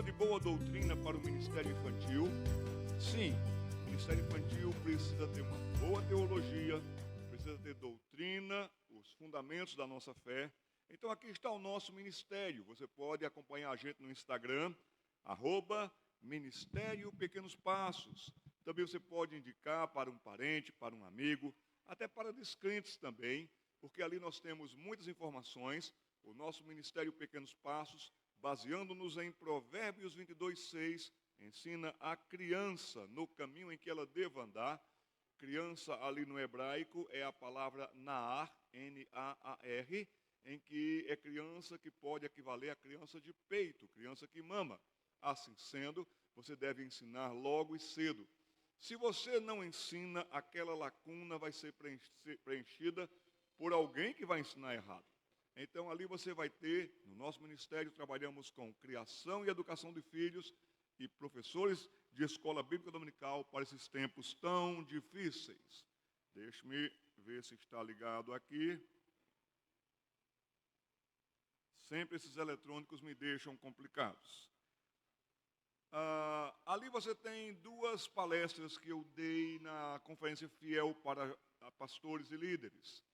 precisa de boa doutrina para o ministério infantil? Sim, o ministério infantil precisa ter uma boa teologia, precisa ter doutrina, os fundamentos da nossa fé. Então aqui está o nosso ministério. Você pode acompanhar a gente no Instagram, @Ministério Pequenos Passos. Também você pode indicar para um parente, para um amigo, até para descrentes também, porque ali nós temos muitas informações. O nosso Ministério Pequenos Passos, baseando-nos em Provérbios 22:6, ensina a criança no caminho em que ela deva andar. Criança ali no hebraico é a palavra Naar, N-A-A-R, em que é criança que pode equivaler a criança de peito, criança que mama. Assim sendo, você deve ensinar logo e cedo. Se você não ensina, aquela lacuna vai ser preenchida por alguém que vai ensinar errado. Então, ali você vai ter, no nosso ministério, trabalhamos com criação e educação de filhos e professores de escola bíblica dominical para esses tempos tão difíceis. Deixe-me ver se está ligado aqui. Sempre esses eletrônicos me deixam complicados. Ali você tem duas palestras que eu dei na Conferência Fiel para pastores e líderes.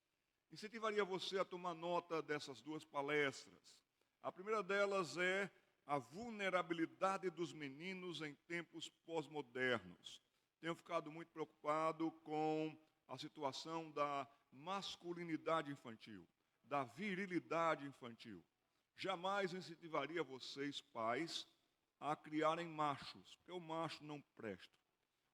Incentivaria você a tomar nota dessas duas palestras. A primeira delas é a vulnerabilidade dos meninos em tempos pós-modernos. Tenho ficado muito preocupado com a situação da masculinidade infantil, da virilidade infantil. Jamais incentivaria vocês, pais, a criarem machos, porque o macho não presta.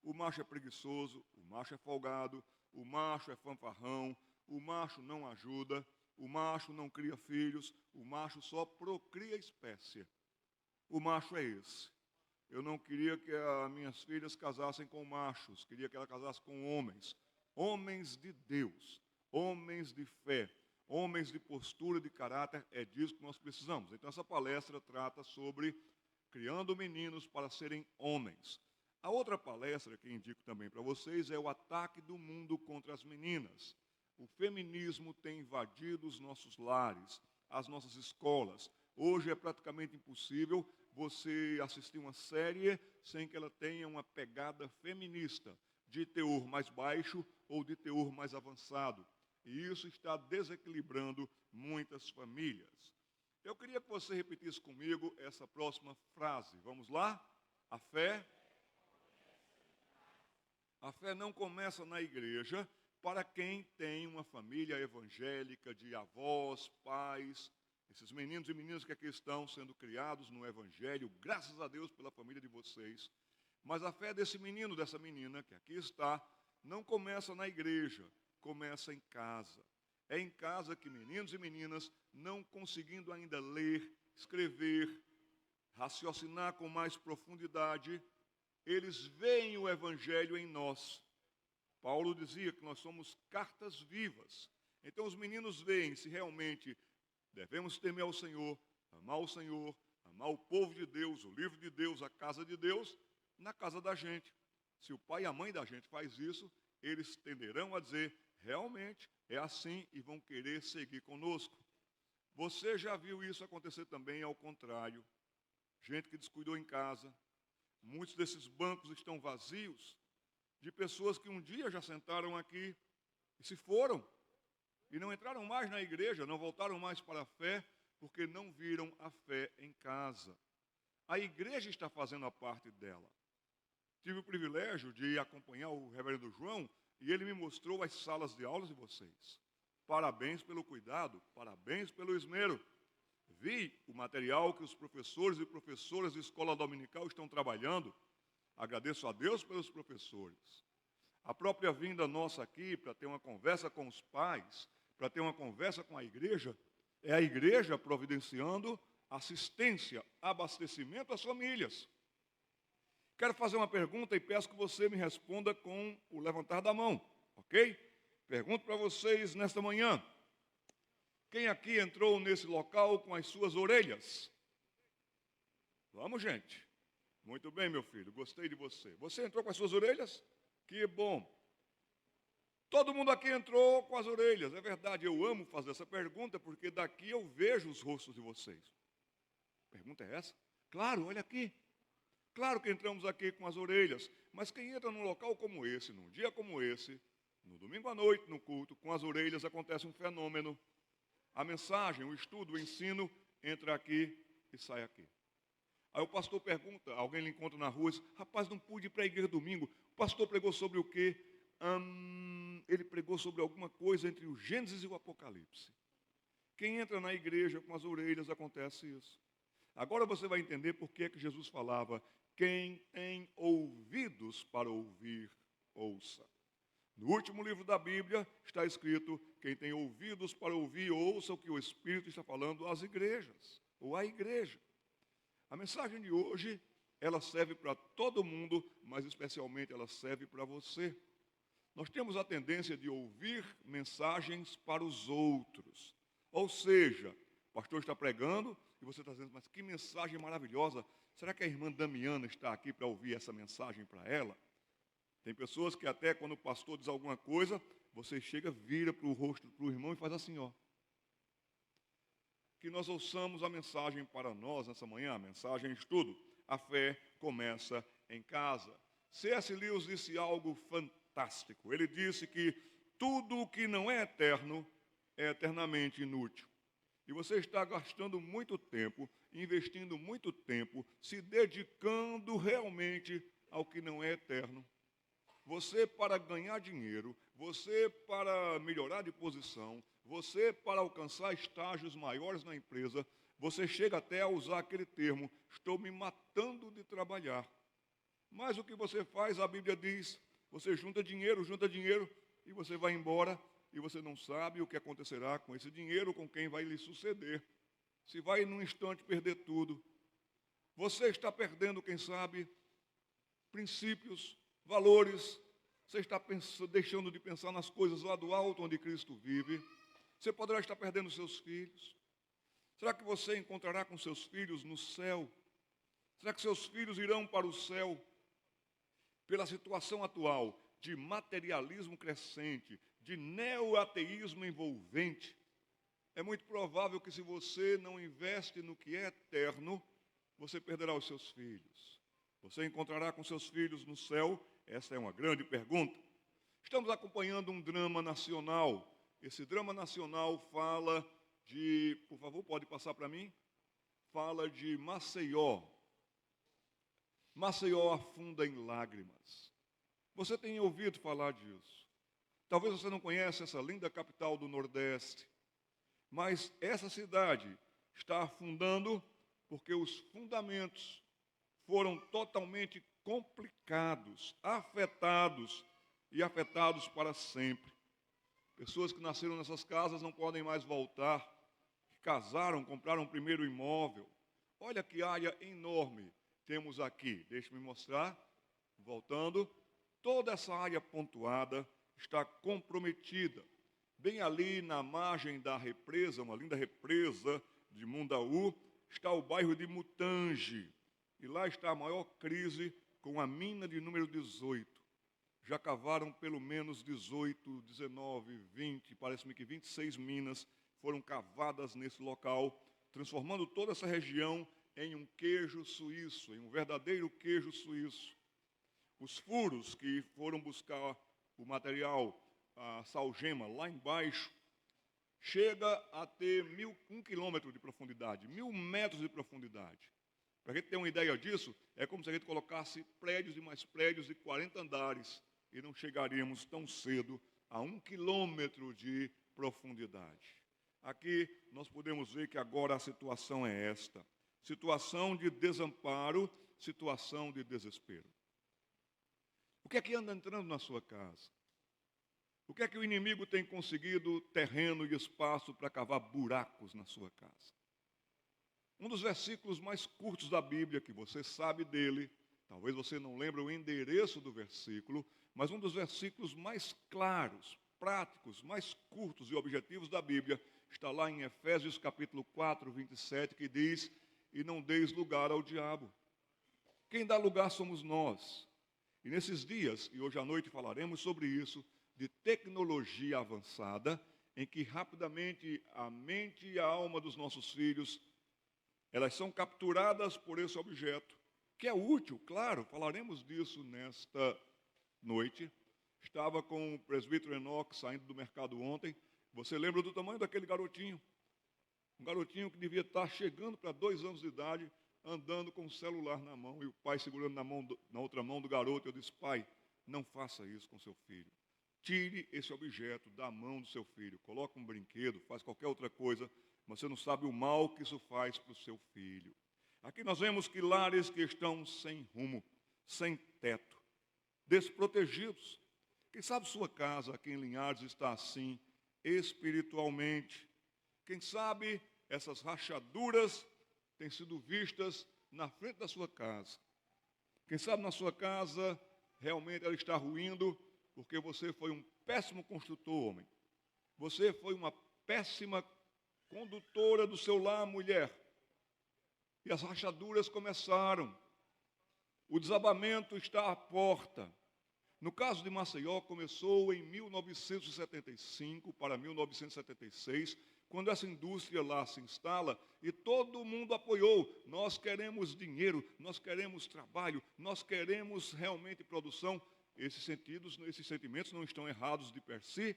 O macho é preguiçoso, o macho é folgado, o macho é fanfarrão, o macho não ajuda, o macho não cria filhos, o macho só procria espécie. O macho é esse. Eu não queria que as minhas filhas casassem com machos, queria que ela casasse com homens. Homens de Deus, homens de fé, homens de postura, de caráter, é disso que nós precisamos. Então essa palestra trata sobre criando meninos para serem homens. A outra palestra que indico também para vocês é o ataque do mundo contra as meninas. O feminismo tem invadido os nossos lares, as nossas escolas. Hoje é praticamente impossível você assistir uma série sem que ela tenha uma pegada feminista, de teor mais baixo ou de teor mais avançado. E isso está desequilibrando muitas famílias. Eu queria que você repetisse comigo essa próxima frase. Vamos lá? A fé não começa na igreja para quem tem uma família evangélica de avós, pais, esses meninos e meninas que aqui estão sendo criados no evangelho, graças a Deus pela família de vocês. Mas a fé desse menino, dessa menina que aqui está, não começa na igreja, começa em casa. É em casa que meninos e meninas, não conseguindo ainda ler, escrever, raciocinar com mais profundidade, eles veem o evangelho em nós. Paulo dizia que nós somos cartas vivas. Então os meninos veem se realmente devemos temer ao Senhor, amar o povo de Deus, o livro de Deus, a casa de Deus, na casa da gente. Se o pai e a mãe da gente faz isso, eles tenderão a dizer, realmente é assim, e vão querer seguir conosco. Você já viu isso acontecer também ao contrário. Gente que descuidou em casa. Muitos desses bancos estão vazios de pessoas que um dia já sentaram aqui e se foram. E não entraram mais na igreja, não voltaram mais para a fé, porque não viram a fé em casa. A igreja está fazendo a parte dela. Tive o privilégio de acompanhar o reverendo João, e ele me mostrou as salas de aulas de vocês. Parabéns pelo cuidado, parabéns pelo esmero. Vi o material que os professores e professoras de escola dominical estão trabalhando. Agradeço a Deus pelos professores. A própria vinda nossa aqui para ter uma conversa com os pais, para ter uma conversa com a igreja, é a igreja providenciando assistência, abastecimento às famílias. Quero fazer uma pergunta e peço que você me responda com o levantar da mão, ok? Pergunto para vocês nesta manhã. Quem aqui entrou nesse local com as suas orelhas? Vamos, gente. Muito bem, meu filho, gostei de você. Você entrou com as suas orelhas? Que bom. Todo mundo aqui entrou com as orelhas. É verdade, eu amo fazer essa pergunta, porque daqui eu vejo os rostos de vocês. A pergunta é essa? Claro, olha aqui. Claro que entramos aqui com as orelhas, mas quem entra num local como esse, num dia como esse, no domingo à noite, no culto, com as orelhas, acontece um fenômeno. A mensagem, o estudo, o ensino, entra aqui e sai aqui. Aí o pastor pergunta, alguém lhe encontra na rua, diz, rapaz, não pude ir para a igreja domingo. O pastor pregou sobre o quê? Ele pregou sobre alguma coisa entre o Gênesis e o Apocalipse. Quem entra na igreja com as orelhas, acontece isso. Agora você vai entender por que Jesus falava, quem tem ouvidos para ouvir, ouça. No último livro da Bíblia está escrito, quem tem ouvidos para ouvir, ouça o que o Espírito está falando às igrejas, ou à igreja. A mensagem de hoje, ela serve para todo mundo, mas especialmente ela serve para você. Nós temos a tendência de ouvir mensagens para os outros. Ou seja, o pastor está pregando e você está dizendo, mas que mensagem maravilhosa. Será que a irmã Damiana está aqui para ouvir essa mensagem para ela? Tem pessoas que até quando o pastor diz alguma coisa, você chega, vira para o rosto do irmão e faz assim, ó. Que nós ouçamos a mensagem para nós nessa manhã, a mensagem estudo. A fé começa em casa. C.S. Lewis disse algo fantástico. Ele disse que tudo o que não é eterno é eternamente inútil. E você está gastando muito tempo, investindo muito tempo, se dedicando realmente ao que não é eterno. Você para ganhar dinheiro, você para melhorar de posição, você para alcançar estágios maiores na empresa, você chega até a usar aquele termo, estou me matando de trabalhar. Mas o que você faz, a Bíblia diz, você junta dinheiro e você vai embora e você não sabe o que acontecerá com esse dinheiro, com quem vai lhe suceder. Se vai num instante perder tudo. Você está perdendo, quem sabe, princípios, valores. Você está deixando de pensar nas coisas lá do alto onde Cristo vive. Você poderá estar perdendo seus filhos. Será que você encontrará com seus filhos no céu? Será que seus filhos irão para o céu? Pela situação atual de materialismo crescente, de neoateísmo envolvente, é muito provável que se você não investe no que é eterno, você perderá os seus filhos. Você encontrará com seus filhos no céu? Essa é uma grande pergunta. Estamos acompanhando um drama nacional. Esse drama nacional fala de, por favor, pode passar para mim? Fala de Maceió. Maceió afunda em lágrimas. Você tem ouvido falar disso. Talvez você não conheça essa linda capital do Nordeste. Mas essa cidade está afundando porque os fundamentos foram totalmente complicados, afetados para sempre. Pessoas que nasceram nessas casas não podem mais voltar, que casaram, compraram o primeiro imóvel. Olha que área enorme temos aqui. Deixe-me mostrar. Voltando, toda essa área pontuada está comprometida. Bem ali na margem da represa, uma linda represa de Mundaú, está o bairro de Mutange. E lá está a maior crise com a mina de número 18. Já cavaram pelo menos 18, 19, 20, parece-me que 26 minas foram cavadas nesse local, transformando toda essa região em um queijo suíço, em um verdadeiro queijo suíço. Os furos que foram buscar o material, a salgema, lá embaixo, chega a ter 1 quilômetro de profundidade, 1.000 metros de profundidade. Para a gente ter uma ideia disso, é como se a gente colocasse prédios e mais prédios de 40 andares e não chegaríamos tão cedo a 1 quilômetro de profundidade. Aqui nós podemos ver que agora a situação é esta. Situação de desamparo, situação de desespero. O que é que anda entrando na sua casa? O que é que o inimigo tem conseguido terreno e espaço para cavar buracos na sua casa? Um dos versículos mais curtos da Bíblia, que você sabe dele, talvez você não lembre o endereço do versículo, mas um dos versículos mais claros, práticos, mais curtos e objetivos da Bíblia, está lá em Efésios capítulo 4, 27, que diz, e não deis lugar ao diabo. Quem dá lugar somos nós. E nesses dias, e hoje à noite falaremos sobre isso, de tecnologia avançada, em que rapidamente a mente e a alma dos nossos filhos Elas são capturadas por esse objeto, que é útil, claro, falaremos disso nesta noite. Estava com o presbítero Enoque saindo do mercado ontem. Você lembra do tamanho daquele garotinho? Um garotinho que devia estar chegando para 2 anos de idade, andando com o celular na mão, e o pai segurando na outra mão do garoto. Eu disse: pai, não faça isso com seu filho. Tire esse objeto da mão do seu filho. Coloque um brinquedo, faz qualquer outra coisa, mas você não sabe o mal que isso faz para o seu filho. Aqui nós vemos que lares que estão sem rumo, sem teto, desprotegidos. Quem sabe sua casa aqui em Linhares está assim espiritualmente. Quem sabe essas rachaduras têm sido vistas na frente da sua casa. Quem sabe na sua casa realmente ela está ruindo porque você foi um péssimo construtor, homem. Você foi uma péssima condutora do seu lar, mulher. E as rachaduras começaram. O desabamento está à porta. No caso de Maceió, começou em 1975 para 1976, quando essa indústria lá se instala e todo mundo apoiou. Nós queremos dinheiro, nós queremos trabalho, nós queremos realmente produção. Esses sentimentos não estão errados de per si,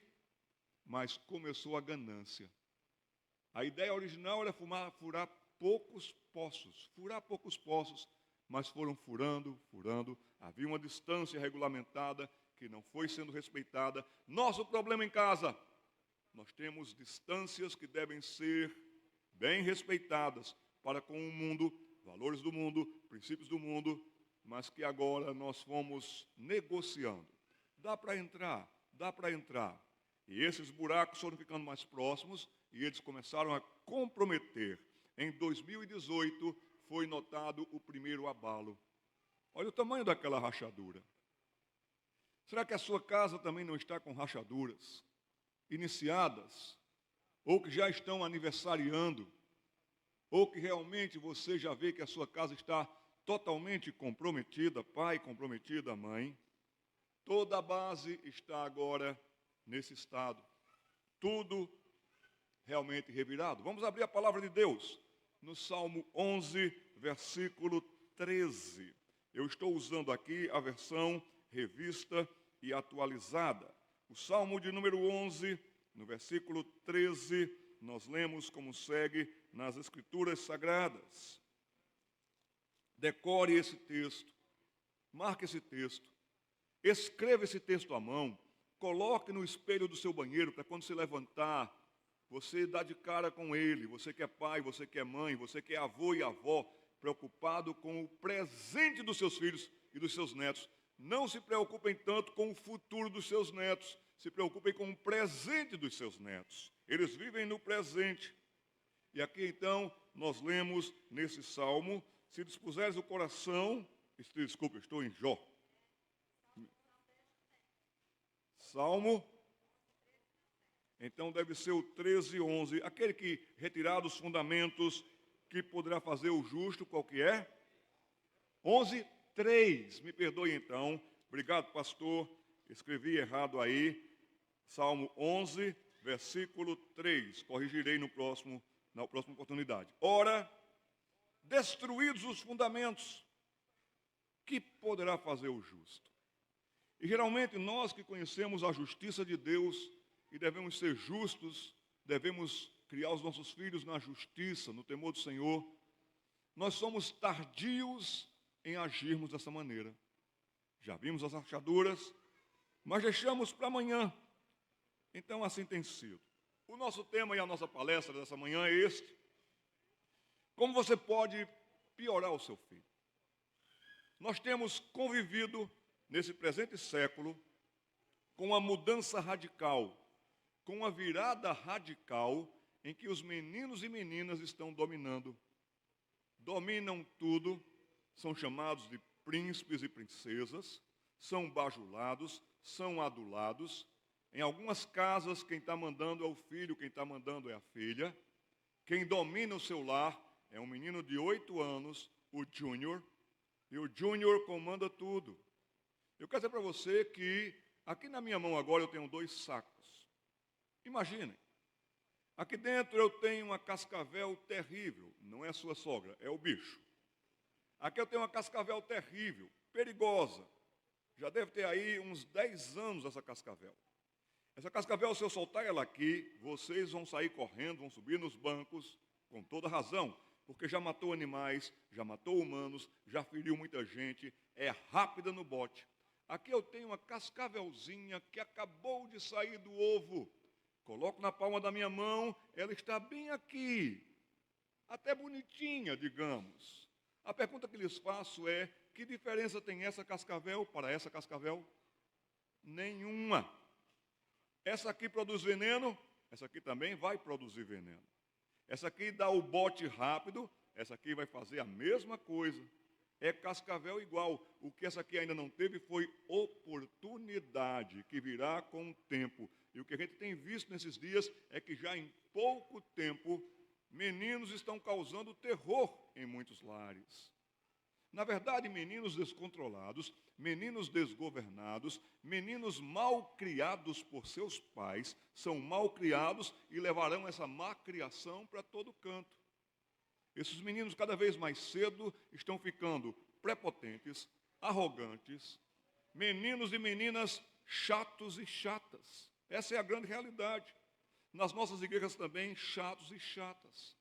mas começou a ganância. A ideia original era furar poucos poços, mas foram furando. Havia uma distância regulamentada que não foi sendo respeitada. Nosso problema em casa, nós temos distâncias que devem ser bem respeitadas para com o mundo, valores do mundo, princípios do mundo, mas que agora nós fomos negociando. Dá para entrar. E esses buracos foram ficando mais próximos e eles começaram a comprometer. Em 2018 foi notado o primeiro abalo. Olha o tamanho daquela rachadura. Será que a sua casa também não está com rachaduras iniciadas? Ou que já estão aniversariando? Ou que realmente você já vê que a sua casa está totalmente comprometida, pai, comprometida, mãe? Toda a base está agora nesse estado. Tudo realmente revirado. Vamos abrir a palavra de Deus no Salmo 11, versículo 13. Eu estou usando aqui a versão revista e atualizada. O Salmo de número 11, no versículo 13, nós lemos como segue nas Escrituras Sagradas. Decore esse texto, marque esse texto, escreva esse texto à mão, coloque no espelho do seu banheiro para quando se levantar, você dá de cara com ele. Você que é pai, você que é mãe, você que é avô e avó, preocupado com o presente dos seus filhos e dos seus netos. Não se preocupem tanto com o futuro dos seus netos, se preocupem com o presente dos seus netos. Eles vivem no presente. E aqui então nós lemos nesse salmo: se dispuseres o coração, desculpa, estou em Jó. Salmo, então deve ser o 13, 11. Aquele que retirar dos fundamentos, que poderá fazer o justo, qual que é? 11, 3. Me perdoe então. Obrigado, pastor. Escrevi errado aí. Salmo 11, versículo 3. Corrigirei na próxima oportunidade. Ora, destruídos os fundamentos, que poderá fazer o justo? E geralmente nós que conhecemos a justiça de Deus e devemos ser justos, devemos criar os nossos filhos na justiça, no temor do Senhor, nós somos tardios em agirmos dessa maneira. Já vimos as rachaduras, mas deixamos para amanhã. Então assim tem sido. O nosso tema e a nossa palestra dessa manhã é este: como você pode piorar o seu filho? Nós temos convivido nesse presente século com uma mudança radical, com uma virada radical em que os meninos e meninas estão dominando. Dominam tudo, são chamados de príncipes e princesas, são bajulados, são adulados. Em algumas casas, quem está mandando é o filho, quem está mandando é a filha. Quem domina o seu lar é um menino de 8 anos, o Júnior, e o Júnior comanda tudo. Eu quero dizer para você que aqui na minha mão agora eu tenho 2 sacos. Imaginem, Aqui dentro eu tenho uma cascavel terrível. Não é sua sogra, é o bicho. Aqui eu tenho uma cascavel terrível, perigosa. Já deve ter aí uns 10 anos essa cascavel. Essa cascavel, se eu soltar ela aqui, vocês vão sair correndo, vão subir nos bancos, com toda razão, porque já matou animais, já matou humanos, já feriu muita gente, é rápida no bote. Aqui eu tenho uma cascavelzinha que acabou de sair do ovo. Coloco na palma da minha mão, ela está bem aqui, até bonitinha, digamos. A pergunta que lhes faço é, que diferença tem essa cascavel para essa cascavel? Nenhuma. Essa aqui produz veneno, essa aqui também vai produzir veneno. Essa aqui dá o bote rápido, essa aqui vai fazer a mesma coisa. É cascavel igual. O que essa aqui ainda não teve foi oportunidade, que virá com o tempo. E o que a gente tem visto nesses dias é que já em pouco tempo, meninos estão causando terror em muitos lares. Na verdade, meninos descontrolados, meninos desgovernados, meninos mal criados por seus pais, são mal criados e levarão essa má criação para todo canto. Esses meninos, cada vez mais cedo, estão ficando prepotentes, arrogantes, meninos e meninas chatos e chatas. Essa é a grande realidade. Nas nossas igrejas também, chatos e chatas.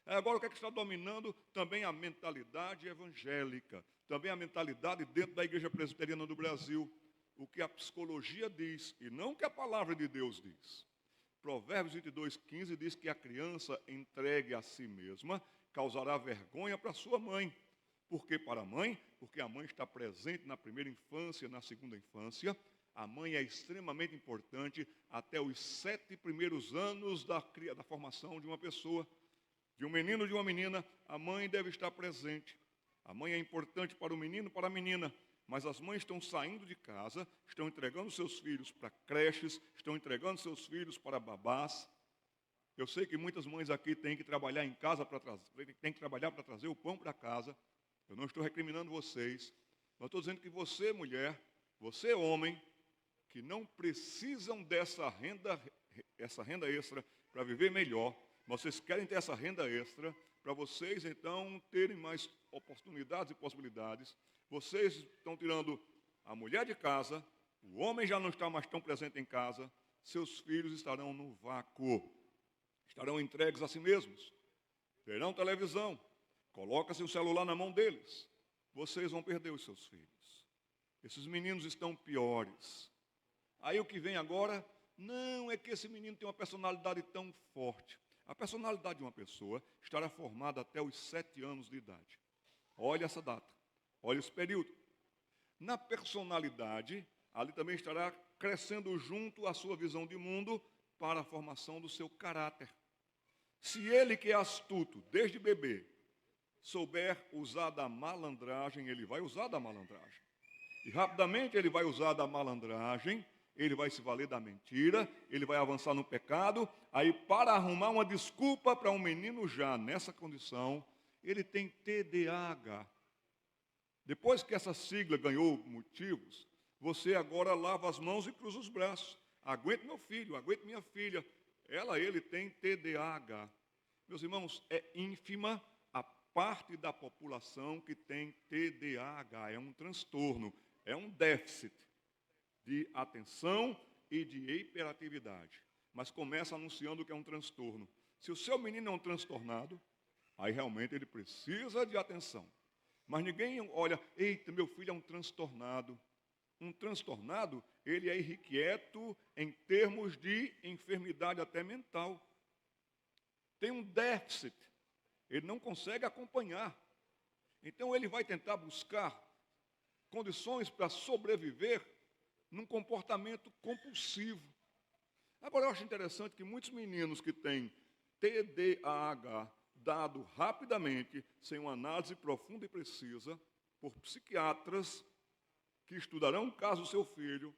Agora, o que é que está dominando? Também a mentalidade evangélica, também a mentalidade dentro da Igreja Presbiteriana do Brasil. O que a psicologia diz e não o que a palavra de Deus diz. Provérbios 22:15 diz que a criança entregue a si mesma causará vergonha para sua mãe. Por que para a mãe? Porque a mãe está presente na primeira infância, na segunda infância. A mãe é extremamente importante até os 7 primeiros anos da formação de uma pessoa. De um menino ou de uma menina, a mãe deve estar presente. A mãe é importante para o menino e para a menina. Mas as mães estão saindo de casa, estão entregando seus filhos para creches, estão entregando seus filhos para babás. Eu sei que muitas mães aqui têm que trabalhar em casa têm que trabalhar para trazer o pão para casa. Eu não estou recriminando vocês. Mas estou dizendo que você, mulher, você, homem, que não precisam essa renda extra para viver melhor. Vocês querem ter essa renda extra para vocês, então, terem mais oportunidades e possibilidades. Vocês estão tirando a mulher de casa, o homem já não está mais tão presente em casa, seus filhos estarão no vácuo, estarão entregues a si mesmos, terão televisão, coloca-se o celular na mão deles, vocês vão perder os seus filhos. Esses meninos estão piores. Aí o que vem agora, não é que esse menino tem uma personalidade tão forte. A personalidade de uma pessoa estará formada até os 7 anos de idade. Olha essa data, olha esse período. Na personalidade, ali também estará crescendo junto a sua visão de mundo para a formação do seu caráter. Se ele que é astuto desde bebê, souber usar da malandragem, ele vai usar da malandragem. E rapidamente ele vai usar da malandragem, ele vai se valer da mentira, ele vai avançar no pecado. Aí, para arrumar uma desculpa para um menino já nessa condição, ele tem TDAH. Depois que essa sigla ganhou motivos, você agora lava as mãos e cruza os braços. Aguente meu filho, aguente minha filha. Ele tem TDAH. Meus irmãos, é ínfima a parte da população que tem TDAH. É um transtorno, é um déficit de atenção e de hiperatividade. Mas começa anunciando que é um transtorno. Se o seu menino é um transtornado, aí realmente ele precisa de atenção. Mas ninguém olha, eita, meu filho é um transtornado. Um transtornado, ele é irrequieto em termos de enfermidade até mental. Tem um déficit, ele não consegue acompanhar. Então ele vai tentar buscar condições para sobreviver num comportamento compulsivo. Agora, eu acho interessante que muitos meninos que têm TDAH, dado rapidamente, sem uma análise profunda e precisa, por psiquiatras que estudarão o caso do seu filho,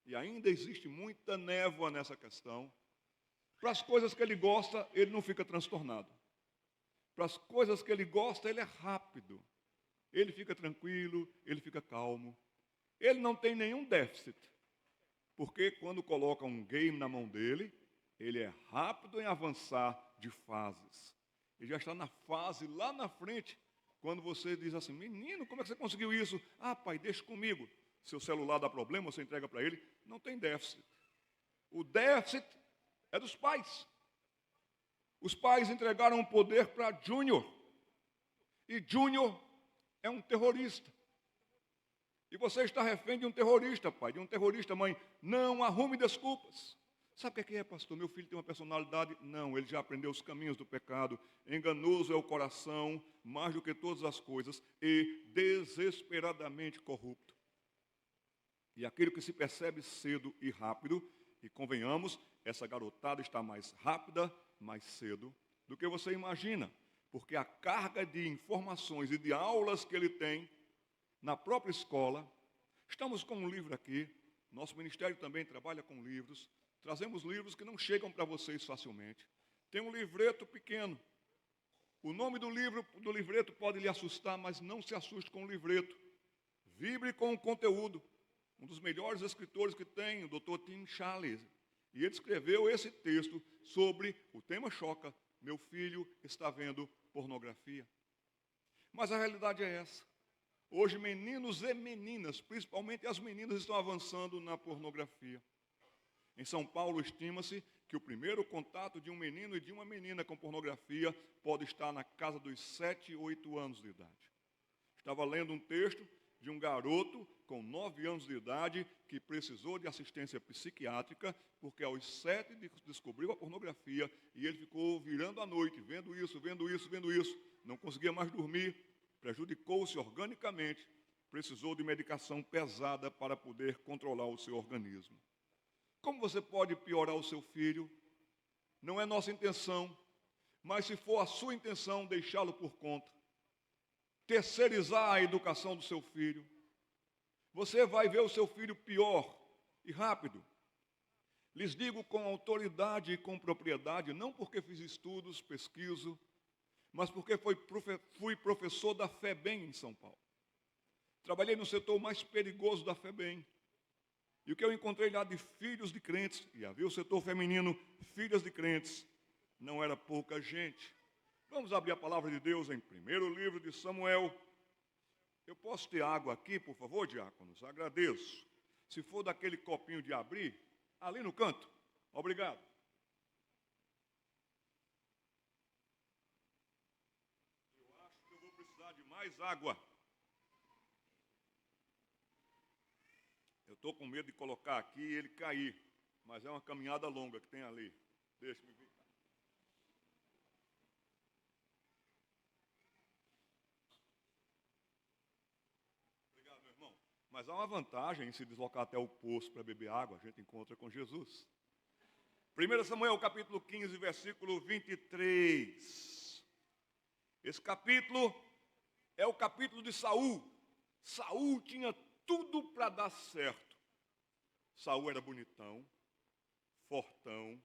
e ainda existe muita névoa nessa questão, para as coisas que ele gosta, ele não fica transtornado. Para as coisas que ele gosta, ele é rápido. Ele fica tranquilo, ele fica calmo. Ele não tem nenhum déficit, porque quando coloca um game na mão dele, Ele é rápido em avançar de fases. Ele já está na fase lá na frente, quando você diz assim, menino, como é que você conseguiu isso? Ah, pai, deixa comigo. Seu celular dá problema, você entrega para ele. Não tem déficit. O déficit é dos pais. Os pais entregaram o poder para Júnior. E Júnior é um terrorista. E você está refém de um terrorista, pai, de um terrorista, mãe. Não arrume desculpas. Sabe o que é, pastor? Meu filho tem uma personalidade? Não, ele já aprendeu os caminhos do pecado. Enganoso é o coração, mais do que todas as coisas, e desesperadamente corrupto. E aquilo que se percebe cedo e rápido, e convenhamos, essa garotada está mais rápida, mais cedo, do que você imagina. Porque a carga de informações e de aulas que ele tem na própria escola, estamos com um livro aqui, nosso ministério também trabalha com livros, trazemos livros que não chegam para vocês facilmente. Tem um livreto pequeno. O nome do livreto pode lhe assustar, mas não se assuste com o livreto. Vibre com o conteúdo. Um dos melhores escritores que tem, o Dr. Tim Challies. E ele escreveu esse texto sobre, o tema choca, meu filho está vendo pornografia. Mas a realidade é essa. Hoje meninos e meninas, principalmente as meninas, estão avançando na pornografia. Em São Paulo, estima-se que o primeiro contato de um menino e de uma menina com pornografia pode estar na casa dos 7, 8 anos de idade. Estava lendo um texto de um garoto com 9 anos de idade que precisou de assistência psiquiátrica porque aos 7 descobriu a pornografia e ele ficou virando à noite, vendo isso. Não conseguia mais dormir, prejudicou-se organicamente, precisou de medicação pesada para poder controlar o seu organismo. Como você pode piorar o seu filho? Não é nossa intenção, mas se for a sua intenção, deixá-lo por conta. Terceirizar a educação do seu filho. Você vai ver o seu filho pior e rápido. Lhes digo com autoridade e com propriedade, não porque fiz estudos, pesquiso, mas porque fui professor da FEBEM em São Paulo. Trabalhei no setor mais perigoso da FEBEM. E o que eu encontrei lá de filhos de crentes, e havia o setor feminino, filhas de crentes, não era pouca gente. Vamos abrir a palavra de Deus em primeiro livro de Samuel. Eu posso ter água aqui, por favor, diáconos? Agradeço. Se for daquele copinho de abrir, ali no canto. Obrigado. Eu acho que eu vou precisar de mais água. Eu estou com medo de colocar aqui e ele cair, mas é uma caminhada longa que tem ali. Deixa-me vir cá. Obrigado, meu irmão. Mas há uma vantagem em se deslocar até o poço para beber água, a gente encontra com Jesus. 1 Samuel, capítulo 15, versículo 23. Esse capítulo é o capítulo de Saul. Saul tinha tudo para dar certo. Saul era bonitão, fortão,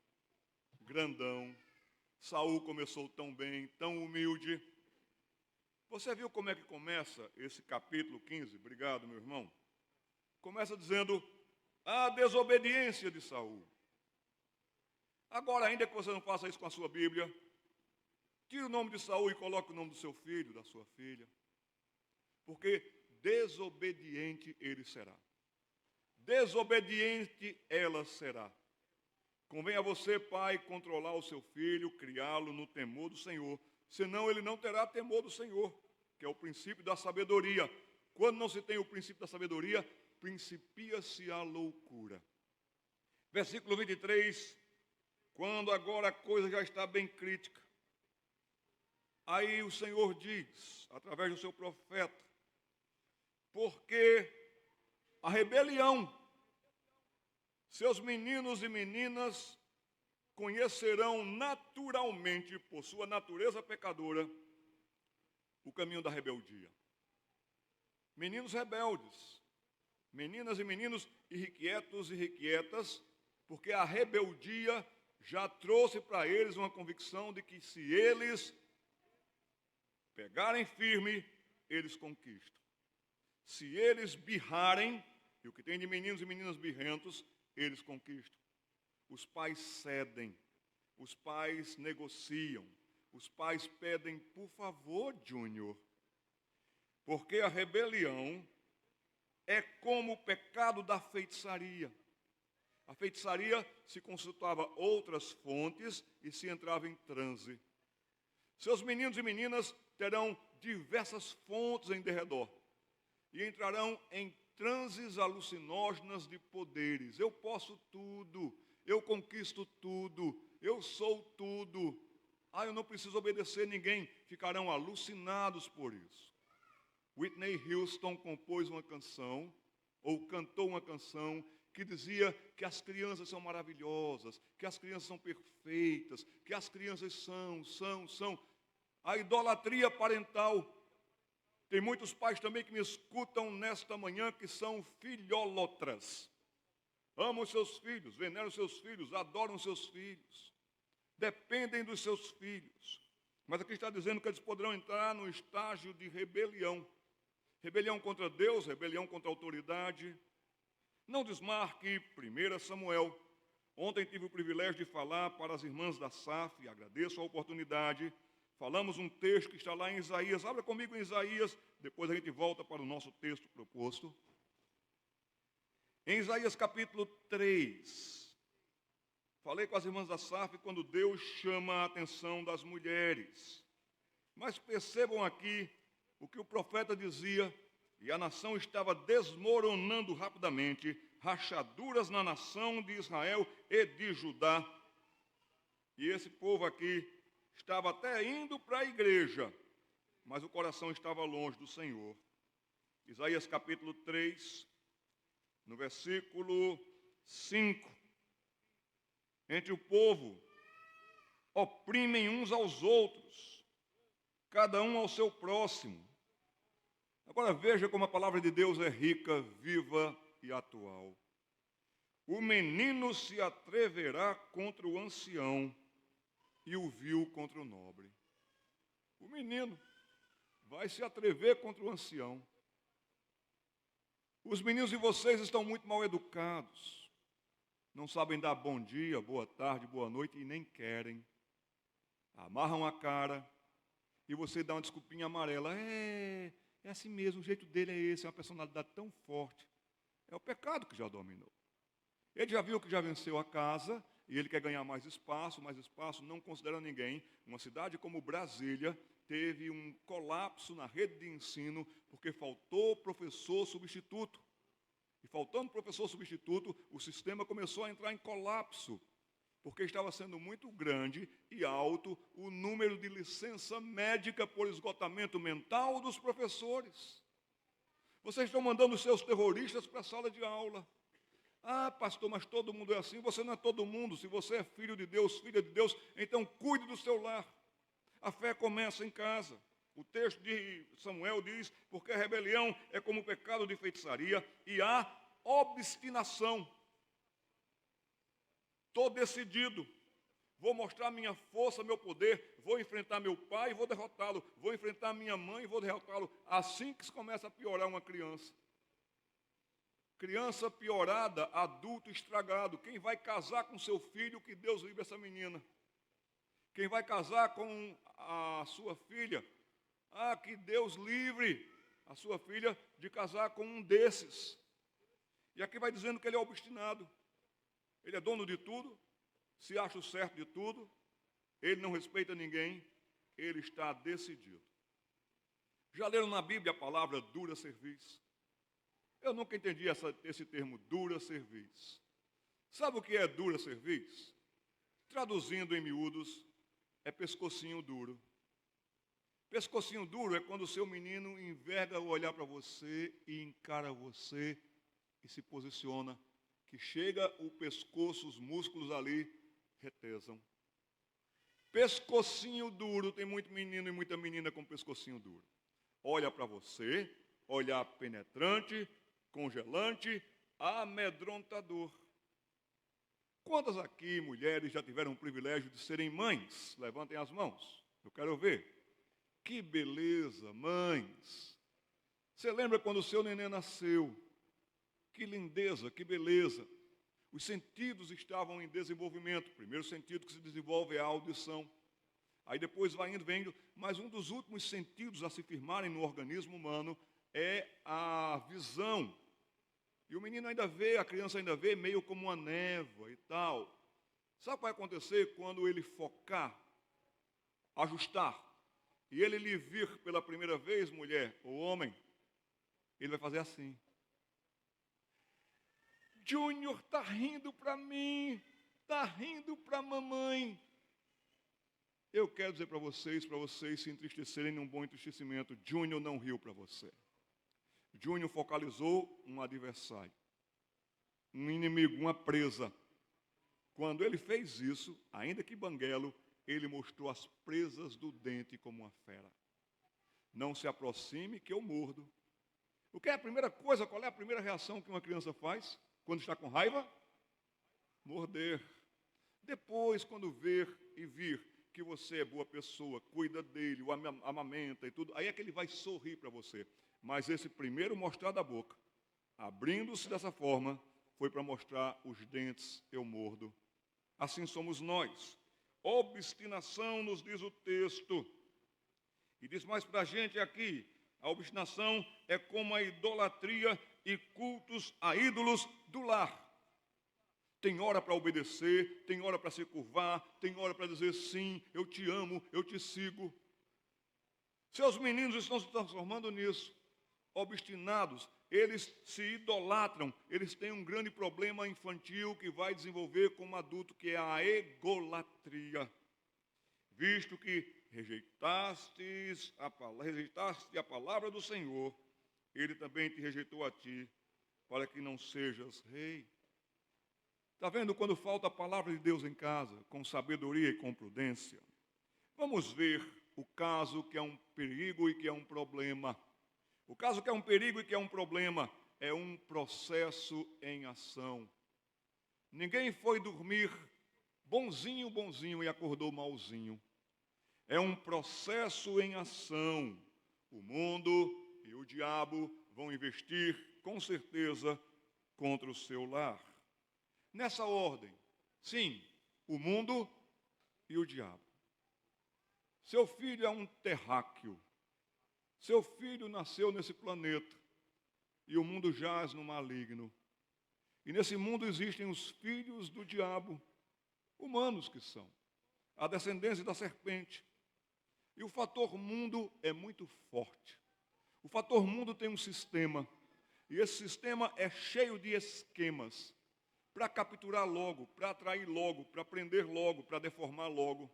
grandão. Saul começou tão bem, tão humilde. Você viu como é que começa esse capítulo 15? Obrigado, meu irmão. Começa dizendo a desobediência de Saul. Agora, ainda que você não faça isso com a sua Bíblia, tire o nome de Saul e coloque o nome do seu filho, da sua filha. Porque desobediente ele será. Desobediente ela será. Convém a você, pai, controlar o seu filho, criá-lo no temor do Senhor. Senão ele não terá temor do Senhor, que é o princípio da sabedoria. Quando não se tem o princípio da sabedoria, principia-se a loucura. Versículo 23, quando agora a coisa já está bem crítica. Aí o Senhor diz, através do seu profeta, porque a rebelião, seus meninos e meninas conhecerão naturalmente, por sua natureza pecadora, o caminho da rebeldia. Meninos rebeldes, meninas e meninos irrequietos e irrequietas, porque a rebeldia já trouxe para eles uma convicção de que se eles pegarem firme, eles conquistam. Se eles birrarem, e o que tem de meninos e meninas birrentos, eles conquistam. os pais cedem, os pais negociam, os pais pedem, por favor, Júnior, porque a rebelião é como o pecado da feitiçaria. A feitiçaria se consultava outras fontes e se entrava em transe. Seus meninos e meninas terão diversas fontes em derredor e entrarão em transes alucinógenas de poderes. Eu posso tudo, eu conquisto tudo, eu sou tudo. Eu não preciso obedecer ninguém. Ficarão alucinados por isso. Whitney Houston compôs uma canção, ou cantou uma canção, que dizia que as crianças são maravilhosas, que as crianças são perfeitas, que as crianças são. A idolatria parental. Tem muitos pais também que me escutam nesta manhã que são filhólatras. Amam seus filhos, veneram seus filhos, adoram seus filhos. Dependem dos seus filhos. Mas aqui está dizendo que eles poderão entrar no estágio de rebelião. Rebelião contra Deus, rebelião contra a autoridade. Não desmarque 1 Samuel. Ontem tive o privilégio de falar para as irmãs da SAF, agradeço a oportunidade. Falamos um texto que está lá em Isaías. Abra comigo em Isaías, depois a gente volta para o nosso texto proposto. Em Isaías capítulo 3. Falei com as irmãs da SAF quando Deus chama a atenção das mulheres. Mas percebam aqui o que o profeta dizia, e a nação estava desmoronando rapidamente, rachaduras na nação de Israel e de Judá. E esse povo aqui estava até indo para a igreja, mas o coração estava longe do Senhor. Isaías capítulo 3, no versículo 5. Entre o povo, oprimem uns aos outros, cada um ao seu próximo. Agora veja como a palavra de Deus é rica, viva e atual. O menino se atreverá contra o ancião e o vil contra o nobre. O menino vai se atrever contra o ancião. Os meninos de vocês estão muito mal educados. Não sabem dar bom dia, boa tarde, boa noite e nem querem. Amarram a cara e você dá uma desculpinha amarela. É assim mesmo, o jeito dele é esse, é uma personalidade tão forte. É o pecado que já dominou. Ele já viu que já venceu a casa e ele quer ganhar mais espaço, não considera ninguém. Uma cidade como Brasília teve um colapso na rede de ensino porque faltou professor substituto. E faltando professor substituto, o sistema começou a entrar em colapso, porque estava sendo muito grande e alto o número de licença médica por esgotamento mental dos professores. Vocês estão mandando os seus terroristas para a sala de aula. Pastor, mas todo mundo é assim. Você não é todo mundo. Se você é filho de Deus, filha de Deus, então cuide do seu lar. A fé começa em casa. O texto de Samuel diz, porque a rebelião é como o pecado de feitiçaria e há obstinação. Estou decidido, vou mostrar minha força, meu poder, vou enfrentar meu pai e vou derrotá-lo, vou enfrentar minha mãe e vou derrotá-lo. Assim que se começa a piorar uma criança. Criança piorada, adulto estragado. Quem vai casar com seu filho, que Deus livre essa menina. Quem vai casar com a sua filha, que Deus livre a sua filha de casar com um desses. E aqui vai dizendo que ele é obstinado. Ele é dono de tudo, se acha o certo de tudo, ele não respeita ninguém, ele está decidido. Já leram na Bíblia a palavra dura cerviz? Eu nunca entendi esse termo, dura cerviz. Sabe o que é dura cerviz? Traduzindo em miúdos, é pescocinho duro. Pescocinho duro é quando o seu menino enverga o olhar para você e encara você e se posiciona, que chega o pescoço, os músculos ali retesam. Pescocinho duro, tem muito menino e muita menina com pescocinho duro. Olha para você, olhar penetrante, congelante, amedrontador. Quantas aqui, mulheres, já tiveram o privilégio de serem mães? Levantem as mãos, eu quero ver. Que beleza, mães. Você lembra quando o seu neném nasceu? Que lindeza, que beleza. Os sentidos estavam em desenvolvimento. O primeiro sentido que se desenvolve é a audição. Aí depois vai indo, vem indo. Mas um dos últimos sentidos a se firmarem no organismo humano é a visão. E o menino ainda vê, a criança ainda vê meio como uma névoa e tal. Sabe o que vai acontecer quando ele focar, ajustar, e ele lhe vir pela primeira vez, mulher ou homem? Ele vai fazer assim. Júnior está rindo para mim, está rindo para a mamãe. Eu quero dizer para vocês se entristecerem num bom entristecimento, Júnior não riu para você. Júnior focalizou um adversário, um inimigo, uma presa. Quando ele fez isso, ainda que banguelo, ele mostrou as presas do dente como uma fera. Não se aproxime que eu mordo. O que é a primeira coisa, qual é a primeira reação que uma criança faz quando está com raiva? Morder. Depois, quando ver e vir que você é boa pessoa, cuida dele, o amamenta e tudo, aí é que ele vai sorrir para você. Mas esse primeiro mostrar da boca, abrindo-se dessa forma, foi para mostrar os dentes, eu mordo. Assim somos nós. Obstinação, nos diz o texto. E diz mais para a gente aqui, a obstinação é como a idolatria e cultos a ídolos do lar. Tem hora para obedecer, tem hora para se curvar, tem hora para dizer sim, eu te amo, eu te sigo. Seus meninos estão se transformando nisso. Obstinados, eles se idolatram, eles têm um grande problema infantil que vai desenvolver como adulto, que é a egolatria. Visto que rejeitaste a palavra do Senhor, Ele também te rejeitou a ti, para que não sejas rei. Está vendo quando falta a palavra de Deus em casa, com sabedoria e com prudência? Vamos ver o caso que é um perigo e que é um problema. O caso que é um perigo e que é um problema é um processo em ação. Ninguém foi dormir bonzinho e acordou malzinho. É um processo em ação. O mundo e o diabo vão investir, com certeza, contra o seu lar. Nessa ordem, sim, o mundo e o diabo. Seu filho é um terráqueo. Seu filho nasceu nesse planeta e o mundo jaz no maligno. E nesse mundo existem os filhos do diabo, humanos que são, a descendência da serpente. E o fator mundo é muito forte. O fator mundo tem um sistema, e esse sistema é cheio de esquemas para capturar logo, para atrair logo, para prender logo, para deformar logo.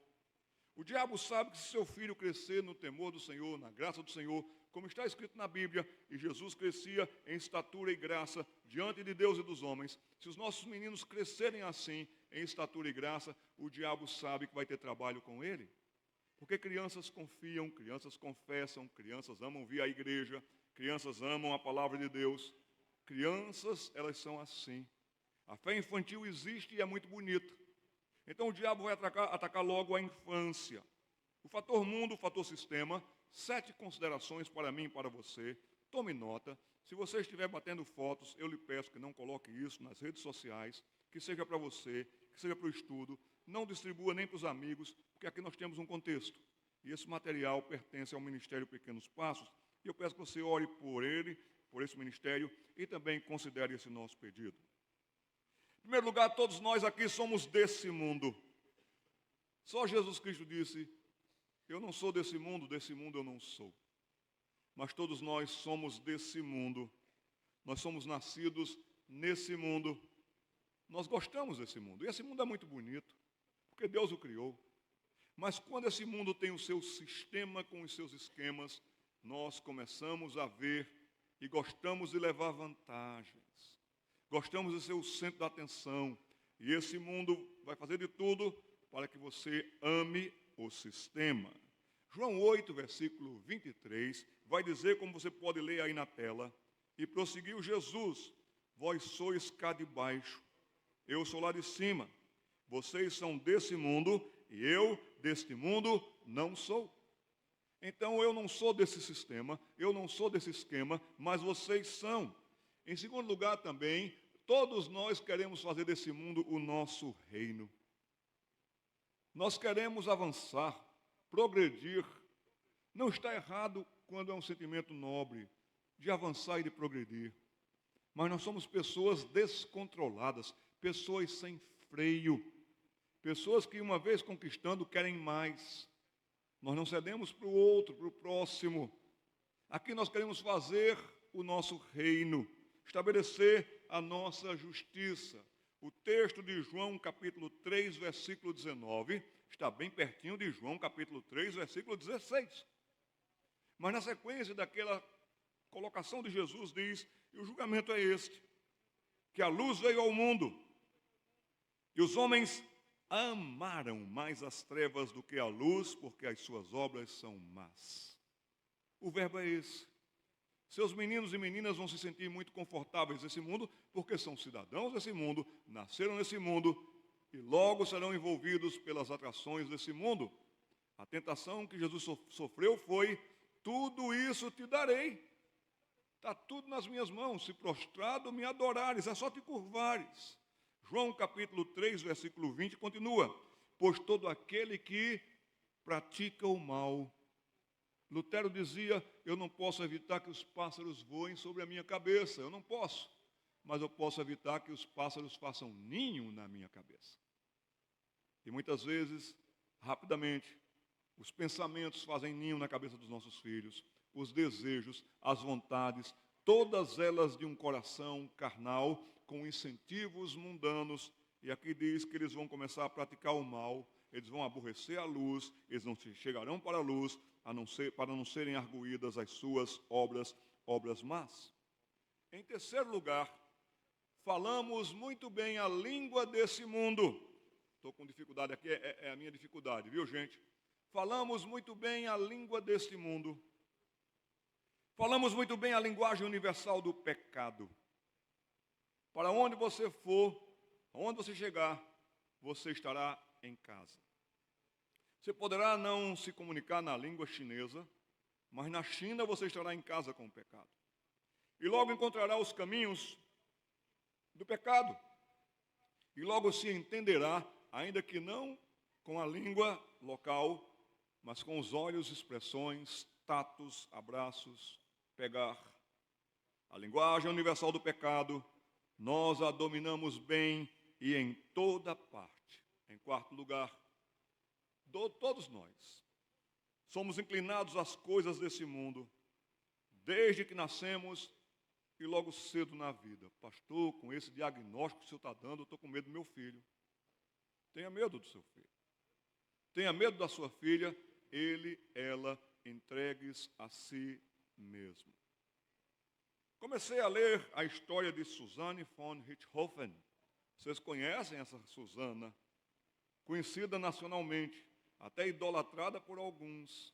O diabo sabe que se seu filho crescer no temor do Senhor, na graça do Senhor, como está escrito na Bíblia, e Jesus crescia em estatura e graça diante de Deus e dos homens, se os nossos meninos crescerem assim, em estatura e graça, o diabo sabe que vai ter trabalho com ele. Porque crianças confiam, crianças confessam, crianças amam vir à igreja, crianças amam a palavra de Deus. Crianças, elas são assim. A fé infantil existe e é muito bonita. Então o diabo vai atacar logo a infância. O fator mundo, o fator sistema, 7 considerações para mim e para você. Tome nota. Se você estiver batendo fotos, eu lhe peço que não coloque isso nas redes sociais, que seja para você, que seja para o estudo. Não distribua nem para os amigos, porque aqui nós temos um contexto. E esse material pertence ao Ministério Pequenos Passos. E eu peço que você ore por ele, por esse ministério, e também considere esse nosso pedido. Em primeiro lugar, todos nós aqui somos desse mundo. Só Jesus Cristo disse, eu não sou desse mundo eu não sou. Mas todos nós somos desse mundo. Nós somos nascidos nesse mundo. Nós gostamos desse mundo. E esse mundo é muito bonito, porque Deus o criou. Mas quando esse mundo tem o seu sistema com os seus esquemas, nós começamos a ver e gostamos de levar vantagens. Gostamos de ser o centro da atenção. E esse mundo vai fazer de tudo para que você ame o sistema. João 8, versículo 23, vai dizer, como você pode ler aí na tela, e prosseguiu Jesus, vós sois cá de baixo, eu sou lá de cima. Vocês são desse mundo e eu deste mundo não sou. Então eu não sou desse sistema, eu não sou desse esquema, mas vocês são. Em segundo lugar também, Todos nós queremos fazer desse mundo o nosso reino. Nós queremos avançar, progredir. Não está errado quando é um sentimento nobre de avançar e de progredir. Mas nós somos pessoas descontroladas, pessoas sem freio, pessoas que uma vez conquistando querem mais. Nós não cedemos para o outro, para o próximo. Aqui nós queremos fazer o nosso reino, estabelecer a nossa justiça. O texto de João, capítulo 3, versículo 19, está bem pertinho de João, capítulo 3, versículo 16. Mas na sequência daquela colocação de Jesus diz, e o julgamento é este, que a luz veio ao mundo, e os homens amaram mais as trevas do que a luz, porque as suas obras são más. O verbo é esse. Seus meninos e meninas vão se sentir muito confortáveis nesse mundo, porque são cidadãos desse mundo, nasceram nesse mundo, e logo serão envolvidos pelas atrações desse mundo. A tentação que Jesus sofreu foi, tudo isso te darei. Está tudo nas minhas mãos, se prostrado me adorares, é só te curvares. João capítulo 3, versículo 20 continua, pois todo aquele que pratica o mal. Lutero dizia, eu não posso evitar que os pássaros voem sobre a minha cabeça, eu não posso, mas eu posso evitar que os pássaros façam ninho na minha cabeça. E muitas vezes, rapidamente, os pensamentos fazem ninho na cabeça dos nossos filhos, os desejos, as vontades, todas elas de um coração carnal, com incentivos mundanos, e aqui diz que eles vão começar a praticar o mal, eles vão aborrecer a luz, eles não chegarão para a luz, para não serem arguídas as suas obras más. Em terceiro lugar, falamos muito bem a língua desse mundo. Estou com dificuldade aqui, é a minha dificuldade, viu gente? Falamos muito bem a língua deste mundo. Falamos muito bem a linguagem universal do pecado. Para onde você for, aonde você chegar, você estará em casa. Você poderá não se comunicar na língua chinesa, mas na China você estará em casa com o pecado. E logo encontrará os caminhos do pecado. E logo se entenderá, ainda que não com a língua local, mas com os olhos, expressões, tatos, abraços, pegar. A linguagem universal do pecado, nós a dominamos bem e em toda parte. Em quarto lugar, todos nós somos inclinados às coisas desse mundo, desde que nascemos e logo cedo na vida. Pastor, com esse diagnóstico que o senhor está dando, eu estou com medo do meu filho. Tenha medo do seu filho. Tenha medo da sua filha, ela, entregues a si mesmo. Comecei a ler a história de Susanne von Richthofen. Vocês conhecem essa Susana? Conhecida nacionalmente, até idolatrada por alguns.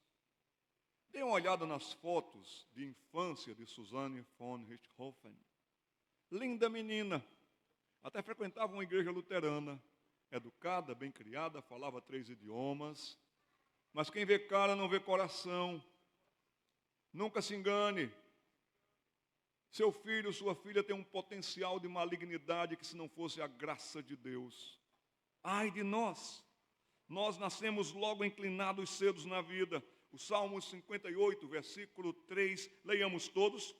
Dê uma olhada nas fotos de infância de Susanne von Richthofen. Linda menina, até frequentava uma igreja luterana, educada, bem criada, falava 3 idiomas. Mas quem vê cara não vê coração. Nunca se engane. Seu filho, sua filha tem um potencial de malignidade que se não fosse a graça de Deus. Ai de nós! Nós nascemos logo inclinados cedos na vida. O Salmo 58, versículo 3, leiamos todos.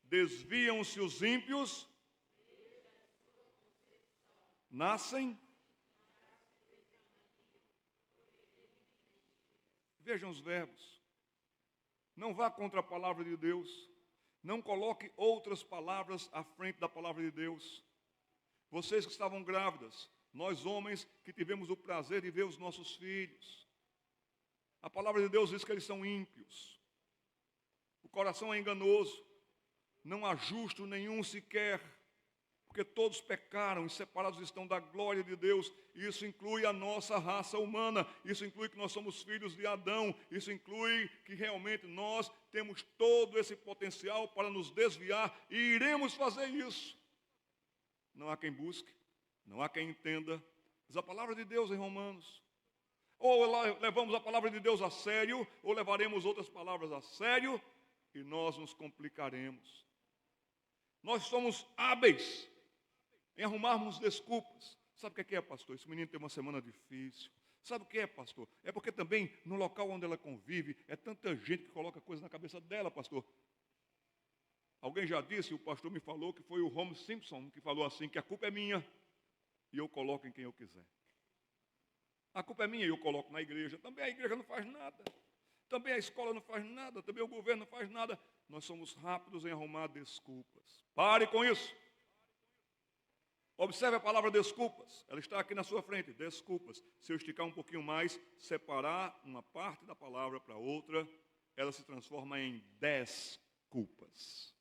Desviam-se os ímpios, nascem. Vejam os verbos. Não vá contra a palavra de Deus. Não coloque outras palavras à frente da palavra de Deus. Vocês que estavam grávidas, nós homens que tivemos o prazer de ver os nossos filhos. A palavra de Deus diz que eles são ímpios. O coração é enganoso. Não há justo nenhum sequer. Porque todos pecaram e separados estão da glória de Deus. Isso inclui a nossa raça humana. Isso inclui que nós somos filhos de Adão. Isso inclui que realmente nós temos todo esse potencial para nos desviar. E iremos fazer isso. Não há quem busque. Não há quem entenda. Mas a palavra de Deus em Romanos. Ou levamos a palavra de Deus a sério, ou levaremos outras palavras a sério, e nós nos complicaremos. Nós somos hábeis em arrumarmos desculpas. Sabe o que é, pastor? Esse menino tem uma semana difícil. Sabe o que é, pastor? É porque também no local onde ela convive, é tanta gente que coloca coisa na cabeça dela, pastor. Alguém já disse, o pastor me falou que foi o Homer Simpson que falou assim, que a culpa é minha e eu coloco em quem eu quiser. A culpa é minha e eu coloco na igreja. Também a igreja não faz nada. Também a escola não faz nada. Também o governo não faz nada. Nós somos rápidos em arrumar desculpas. Pare com isso. Observe a palavra desculpas. Ela está aqui na sua frente. Desculpas. Se eu esticar um pouquinho mais, separar uma parte da palavra para outra, ela se transforma em desculpas.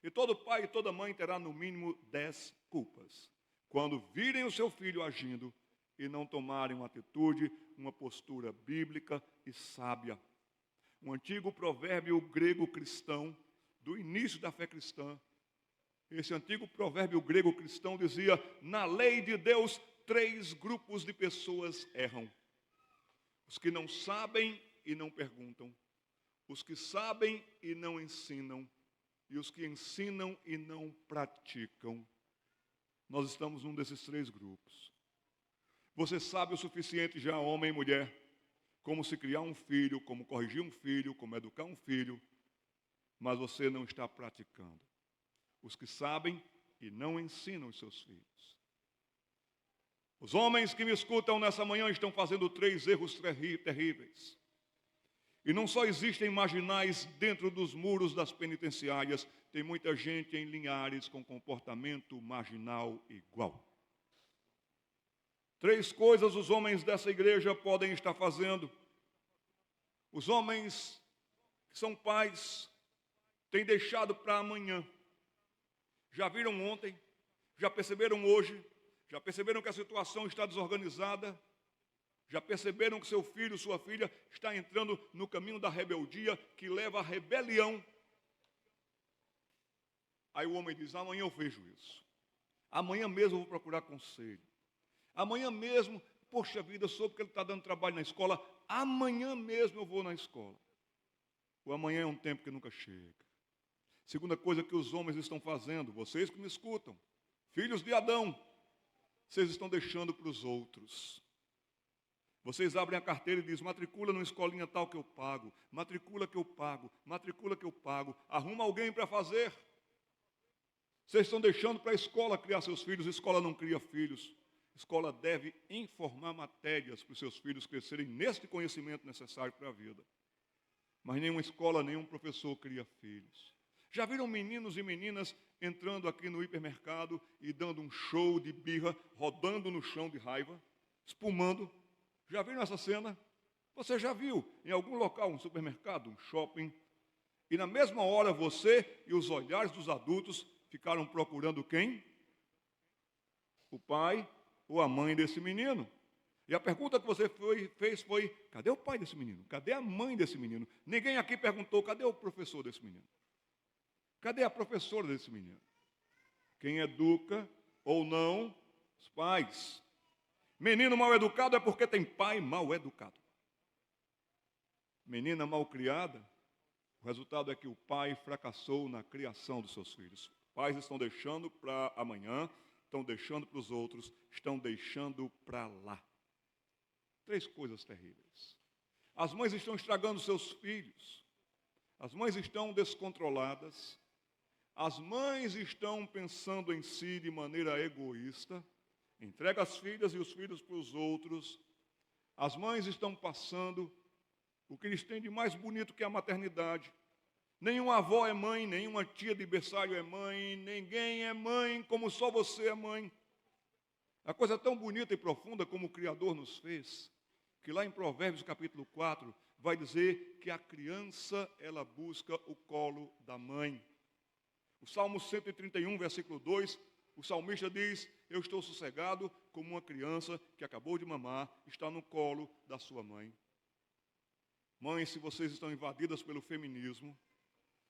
E todo pai e toda mãe terá no mínimo 10 culpas. Quando virem o seu filho agindo e não tomarem uma atitude, uma postura bíblica e sábia. Um antigo provérbio grego cristão, do início da fé cristã, esse antigo provérbio grego cristão dizia, na lei de Deus, 3 grupos de pessoas erram. Os que não sabem e não perguntam, os que sabem e não ensinam, e os que ensinam e não praticam. Nós estamos num desses 3 grupos. Você sabe o suficiente já, homem e mulher, como se criar um filho, como corrigir um filho, como educar um filho, mas você não está praticando. Os que sabem e não ensinam os seus filhos. Os homens que me escutam nessa manhã estão fazendo 3 erros terríveis. E não só existem marginais dentro dos muros das penitenciárias, tem muita gente em Linhares com comportamento marginal igual. 3 coisas os homens dessa igreja podem estar fazendo. Os homens que são pais têm deixado para amanhã. Já viram ontem, já perceberam hoje, já perceberam que a situação está desorganizada, já perceberam que seu filho, sua filha está entrando no caminho da rebeldia que leva à rebelião. Aí o homem diz, amanhã eu vejo isso. Amanhã mesmo eu vou procurar conselho. Amanhã mesmo, poxa vida, eu soube que ele está dando trabalho na escola. Amanhã mesmo eu vou na escola. O amanhã é um tempo que nunca chega. Segunda coisa que os homens estão fazendo, vocês que me escutam, filhos de Adão, vocês estão deixando para os outros. Vocês abrem a carteira e dizem, matricula numa escolinha tal que eu pago, matricula que eu pago, matricula que eu pago, arruma alguém para fazer. Vocês estão deixando para a escola criar seus filhos, a escola não cria filhos. A escola deve informar matérias para os seus filhos crescerem neste conhecimento necessário para a vida. Mas nenhuma escola, nenhum professor cria filhos. Já viram meninos e meninas entrando aqui no hipermercado e dando um show de birra, rodando no chão de raiva, espumando? Já viram essa cena? Você já viu em algum local, um supermercado, um shopping? E na mesma hora você e os olhares dos adultos ficaram procurando quem? O pai ou a mãe desse menino. E a pergunta que você fez foi, cadê o pai desse menino? Cadê a mãe desse menino? Ninguém aqui perguntou, cadê o professor desse menino? Cadê a professora desse menino? Quem educa ou não? Os pais. Menino mal educado é porque tem pai mal educado. Menina mal criada, o resultado é que o pai fracassou na criação dos seus filhos. Pais estão deixando para amanhã, estão deixando para os outros, estão deixando para lá. 3 coisas terríveis. As mães estão estragando seus filhos. As mães estão descontroladas. As mães estão pensando em si de maneira egoísta. Entrega as filhas e os filhos para os outros. As mães estão passando o que eles têm de mais bonito que é a maternidade. Nenhuma avó é mãe, nenhuma tia de berçário é mãe, ninguém é mãe como só você é mãe. A coisa é tão bonita e profunda como o Criador nos fez, que lá em Provérbios capítulo 4 vai dizer que a criança, ela busca o colo da mãe. O Salmo 131, versículo 2, o salmista diz, eu estou sossegado como uma criança que acabou de mamar, está no colo da sua mãe. Mães, se vocês estão invadidas pelo feminismo,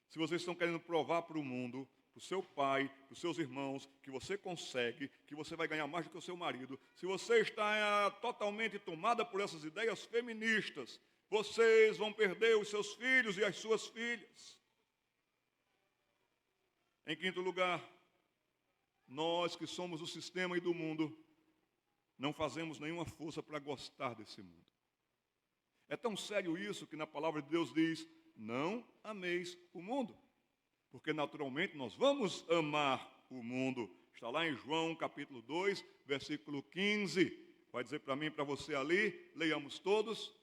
se vocês estão querendo provar para o mundo, para o seu pai, para os seus irmãos, que você consegue, que você vai ganhar mais do que o seu marido, se você está totalmente tomada por essas ideias feministas, vocês vão perder os seus filhos e as suas filhas. Em quinto lugar, Nós que somos do sistema e do mundo, não fazemos nenhuma força para gostar desse mundo. É tão sério isso que na palavra de Deus diz, não ameis o mundo. Porque naturalmente nós vamos amar o mundo. Está lá em João capítulo 2, versículo 15. Vai dizer para mim e para você ali, leiamos todos.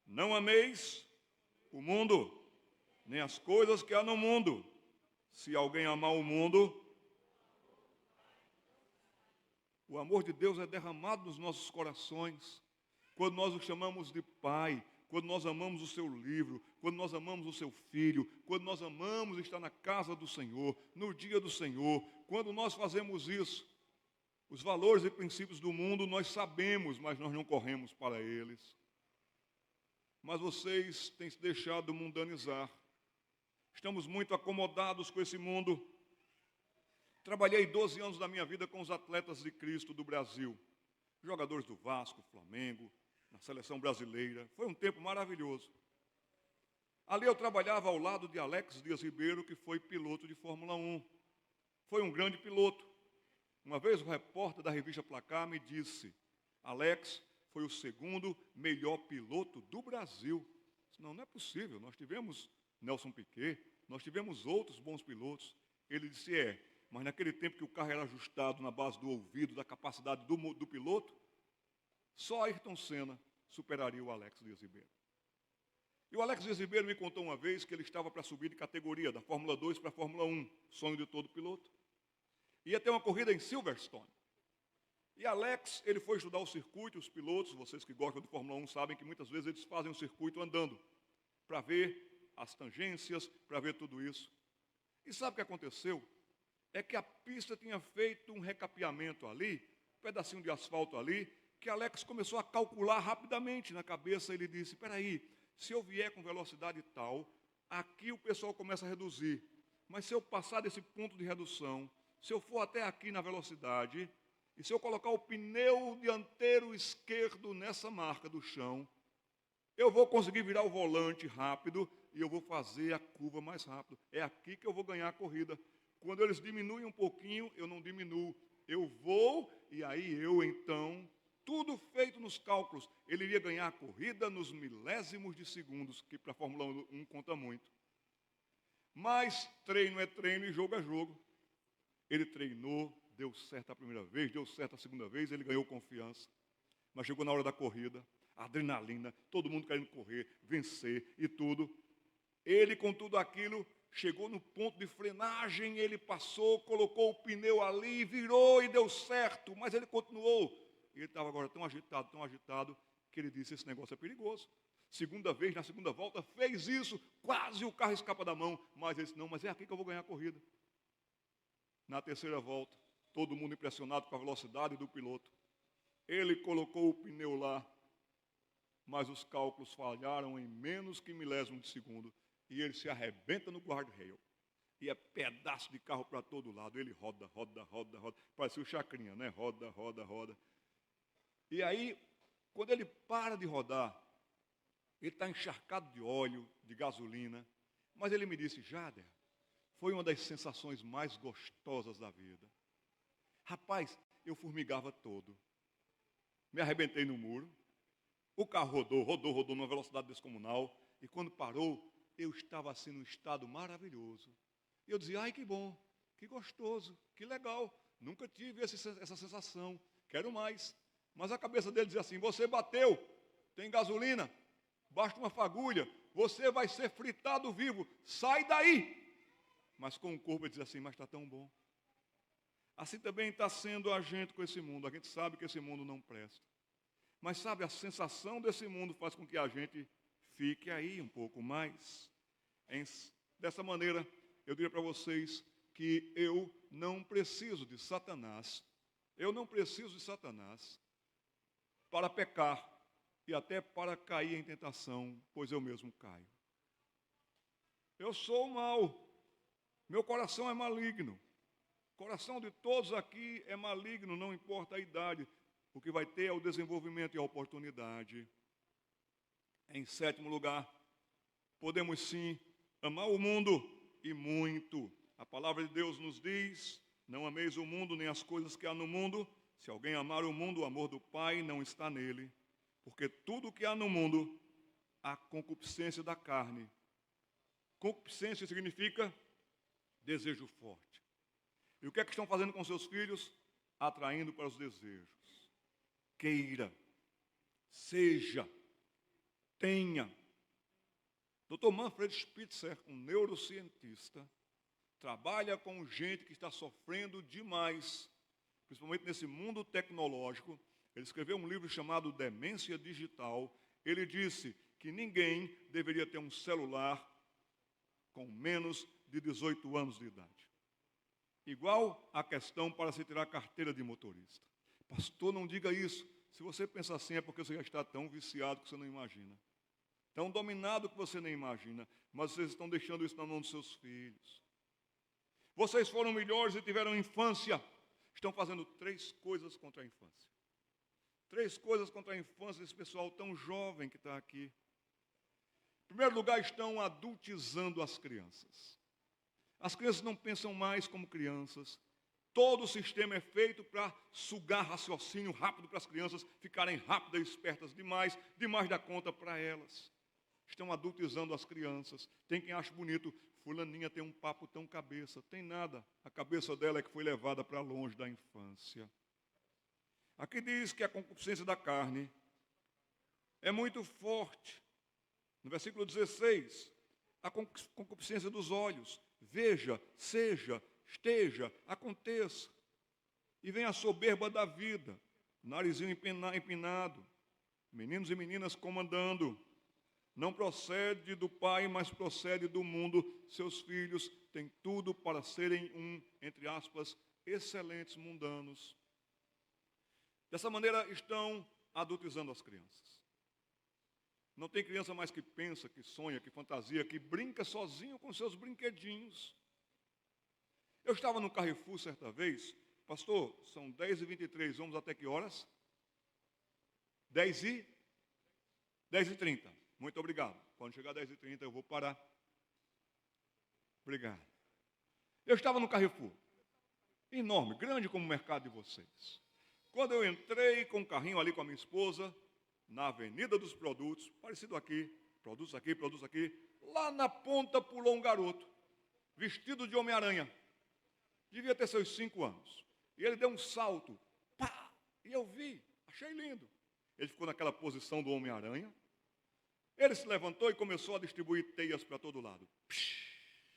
Não ameis o mundo, nem as coisas que há no mundo. Se alguém amar o mundo, o amor de Deus é derramado nos nossos corações. Quando nós o chamamos de Pai, quando nós amamos o seu livro, quando nós amamos o seu filho, quando nós amamos estar na casa do Senhor, no dia do Senhor, quando nós fazemos isso, os valores e princípios do mundo nós sabemos, mas nós não corremos para eles. Mas vocês têm se deixado mundanizar. Estamos muito acomodados com esse mundo. Trabalhei 12 anos da minha vida com os atletas de Cristo do Brasil. Jogadores do Vasco, Flamengo, na seleção brasileira. Foi um tempo maravilhoso. Ali eu trabalhava ao lado de Alex Dias Ribeiro, que foi piloto de Fórmula 1. Foi um grande piloto. Uma vez o repórter da revista Placar me disse, Alex foi o segundo melhor piloto do Brasil. Eu disse, não é possível, nós tivemos Nelson Piquet, nós tivemos outros bons pilotos. Ele disse, mas naquele tempo que o carro era ajustado na base do ouvido, da capacidade do piloto, só Ayrton Senna superaria o Alex Dias Ribeiro. E o Alex Dias Ribeiro me contou uma vez que ele estava para subir de categoria, da Fórmula 2 para a Fórmula 1, sonho de todo piloto. Ia ter uma corrida em Silverstone. E Alex, ele foi estudar o circuito, os pilotos, vocês que gostam de Fórmula 1 sabem que muitas vezes eles fazem o circuito andando, para ver as tangências, para ver tudo isso. E sabe o que aconteceu? É que a pista tinha feito um recapeamento ali, um pedacinho de asfalto ali, que Alex começou a calcular rapidamente na cabeça. Ele disse, espera aí, se eu vier com velocidade tal, aqui o pessoal começa a reduzir. Mas se eu passar desse ponto de redução, se eu for até aqui na velocidade, e se eu colocar o pneu dianteiro esquerdo nessa marca do chão, eu vou conseguir virar o volante rápido e eu vou fazer a curva mais rápido. É aqui que eu vou ganhar a corrida. Quando eles diminuem um pouquinho, eu não diminuo. Eu vou e aí eu então, tudo feito nos cálculos, ele iria ganhar a corrida nos milésimos de segundos, que para a Fórmula 1 conta muito. Mas treino é treino e jogo é jogo. Ele treinou, deu certo a primeira vez, deu certo a segunda vez, ele ganhou confiança. Mas chegou na hora da corrida, adrenalina, todo mundo querendo correr, vencer e tudo. Ele, com tudo aquilo, chegou no ponto de frenagem, ele passou, colocou o pneu ali, virou e deu certo, mas ele continuou. Ele estava agora tão agitado, que ele disse, esse negócio é perigoso. Segunda vez, na segunda volta, fez isso, quase o carro escapa da mão, mas ele disse, não, mas é aqui que eu vou ganhar a corrida. Na terceira volta, todo mundo impressionado com a velocidade do piloto. Ele colocou o pneu lá, mas os cálculos falharam em menos que milésimo de segundo. E ele se arrebenta no guardrail. E é pedaço de carro para todo lado. Ele roda. Parecia o Chacrinha, né? Roda. E aí, quando ele para de rodar, ele está encharcado de óleo, de gasolina. Mas ele me disse, Jader, foi uma das sensações mais gostosas da vida. Rapaz, eu formigava todo. Me arrebentei no muro. O carro rodou numa velocidade descomunal. E quando parou, eu estava assim num estado maravilhoso. E eu dizia, ai que bom, que gostoso, que legal. Nunca tive essa sensação, quero mais. Mas a cabeça dele dizia assim, você bateu, tem gasolina, basta uma fagulha, você vai ser fritado vivo, sai daí. Mas com o corpo ele dizia assim, mas está tão bom. Assim também está sendo a gente com esse mundo. A gente sabe que esse mundo não presta. Mas sabe, a sensação desse mundo faz com que a gente fique aí um pouco mais. Dessa maneira, eu diria para vocês que eu não preciso de Satanás. Eu não preciso de Satanás para pecar e até para cair em tentação, pois eu mesmo caio. Eu sou mau. Meu coração é maligno. O coração de todos aqui é maligno, não importa a idade. O que vai ter é o desenvolvimento e a oportunidade. Em sétimo lugar, podemos sim amar o mundo e muito. A palavra de Deus nos diz, Não ameis o mundo nem as coisas que há no mundo. Se alguém amar o mundo, o amor do Pai não está nele. Porque tudo o que há no mundo, a concupiscência da carne. Concupiscência significa desejo forte. E o que é que estão fazendo com seus filhos? Atraindo para os desejos. Queira, seja, tenha. Dr. Manfred Spitzer, um neurocientista, trabalha com gente que está sofrendo demais, principalmente nesse mundo tecnológico. Ele escreveu um livro chamado Demência Digital. Ele disse que ninguém deveria ter um celular com menos de 18 anos de idade. Igual a questão para se tirar carteira de motorista. Pastor, não diga isso. Se você pensa assim é porque você já está tão viciado que você não imagina. Tão dominado que você nem imagina. Mas vocês estão deixando isso na mão dos seus filhos. Vocês foram melhores e tiveram infância. Estão fazendo 3 coisas contra a infância. 3 coisas contra a infância desse pessoal tão jovem que está aqui. Em primeiro lugar, estão adultizando as crianças. As crianças não pensam mais como crianças. Todo o sistema é feito para sugar raciocínio rápido para as crianças ficarem rápidas e espertas demais da conta para elas. Estão adultizando as crianças. Tem quem acha bonito, fulaninha tem um papo tão cabeça. Tem nada. A cabeça dela é que foi levada para longe da infância. Aqui diz que a concupiscência da carne é muito forte. No versículo 16, a concupiscência dos olhos. Veja, seja, esteja, aconteça. E vem a soberba da vida, narizinho empinado, meninos e meninas comandando. Não procede do pai, mas procede do mundo. Seus filhos têm tudo para serem entre aspas, excelentes mundanos. Dessa maneira estão adultizando as crianças. Não tem criança mais que pensa, que sonha, que fantasia, que brinca sozinho com seus brinquedinhos. Eu estava no Carrefour certa vez. Pastor, são 10h23, vamos até que horas? 10h30. Muito obrigado. Quando chegar 10h30 eu vou parar. Obrigado. Eu estava no Carrefour. Enorme, grande como o mercado de vocês. Quando eu entrei com o carrinho ali com a minha esposa, na Avenida dos Produtos, parecido aqui, produtos aqui, lá na ponta pulou um garoto, vestido de Homem-Aranha. Devia ter seus 5 anos. E ele deu um salto, pá, e eu vi, achei lindo. Ele ficou naquela posição do Homem-Aranha. Ele se levantou e começou a distribuir teias para todo lado. Psh,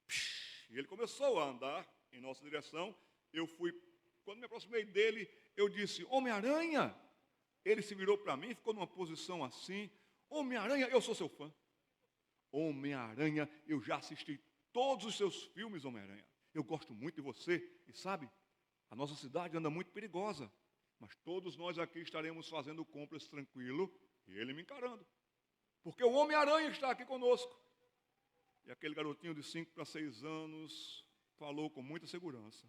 psh, e ele começou a andar em nossa direção. Quando me aproximei dele, eu disse, Homem-Aranha? Ele se virou para mim, ficou numa posição assim. Homem-Aranha, eu sou seu fã. Homem-Aranha, eu já assisti todos os seus filmes, Homem-Aranha. Eu gosto muito de você. E sabe, a nossa cidade anda muito perigosa. Mas todos nós aqui estaremos fazendo compras tranquilo. E ele me encarando. Porque o Homem-Aranha está aqui conosco. E aquele garotinho de 5 para 6 anos falou com muita segurança.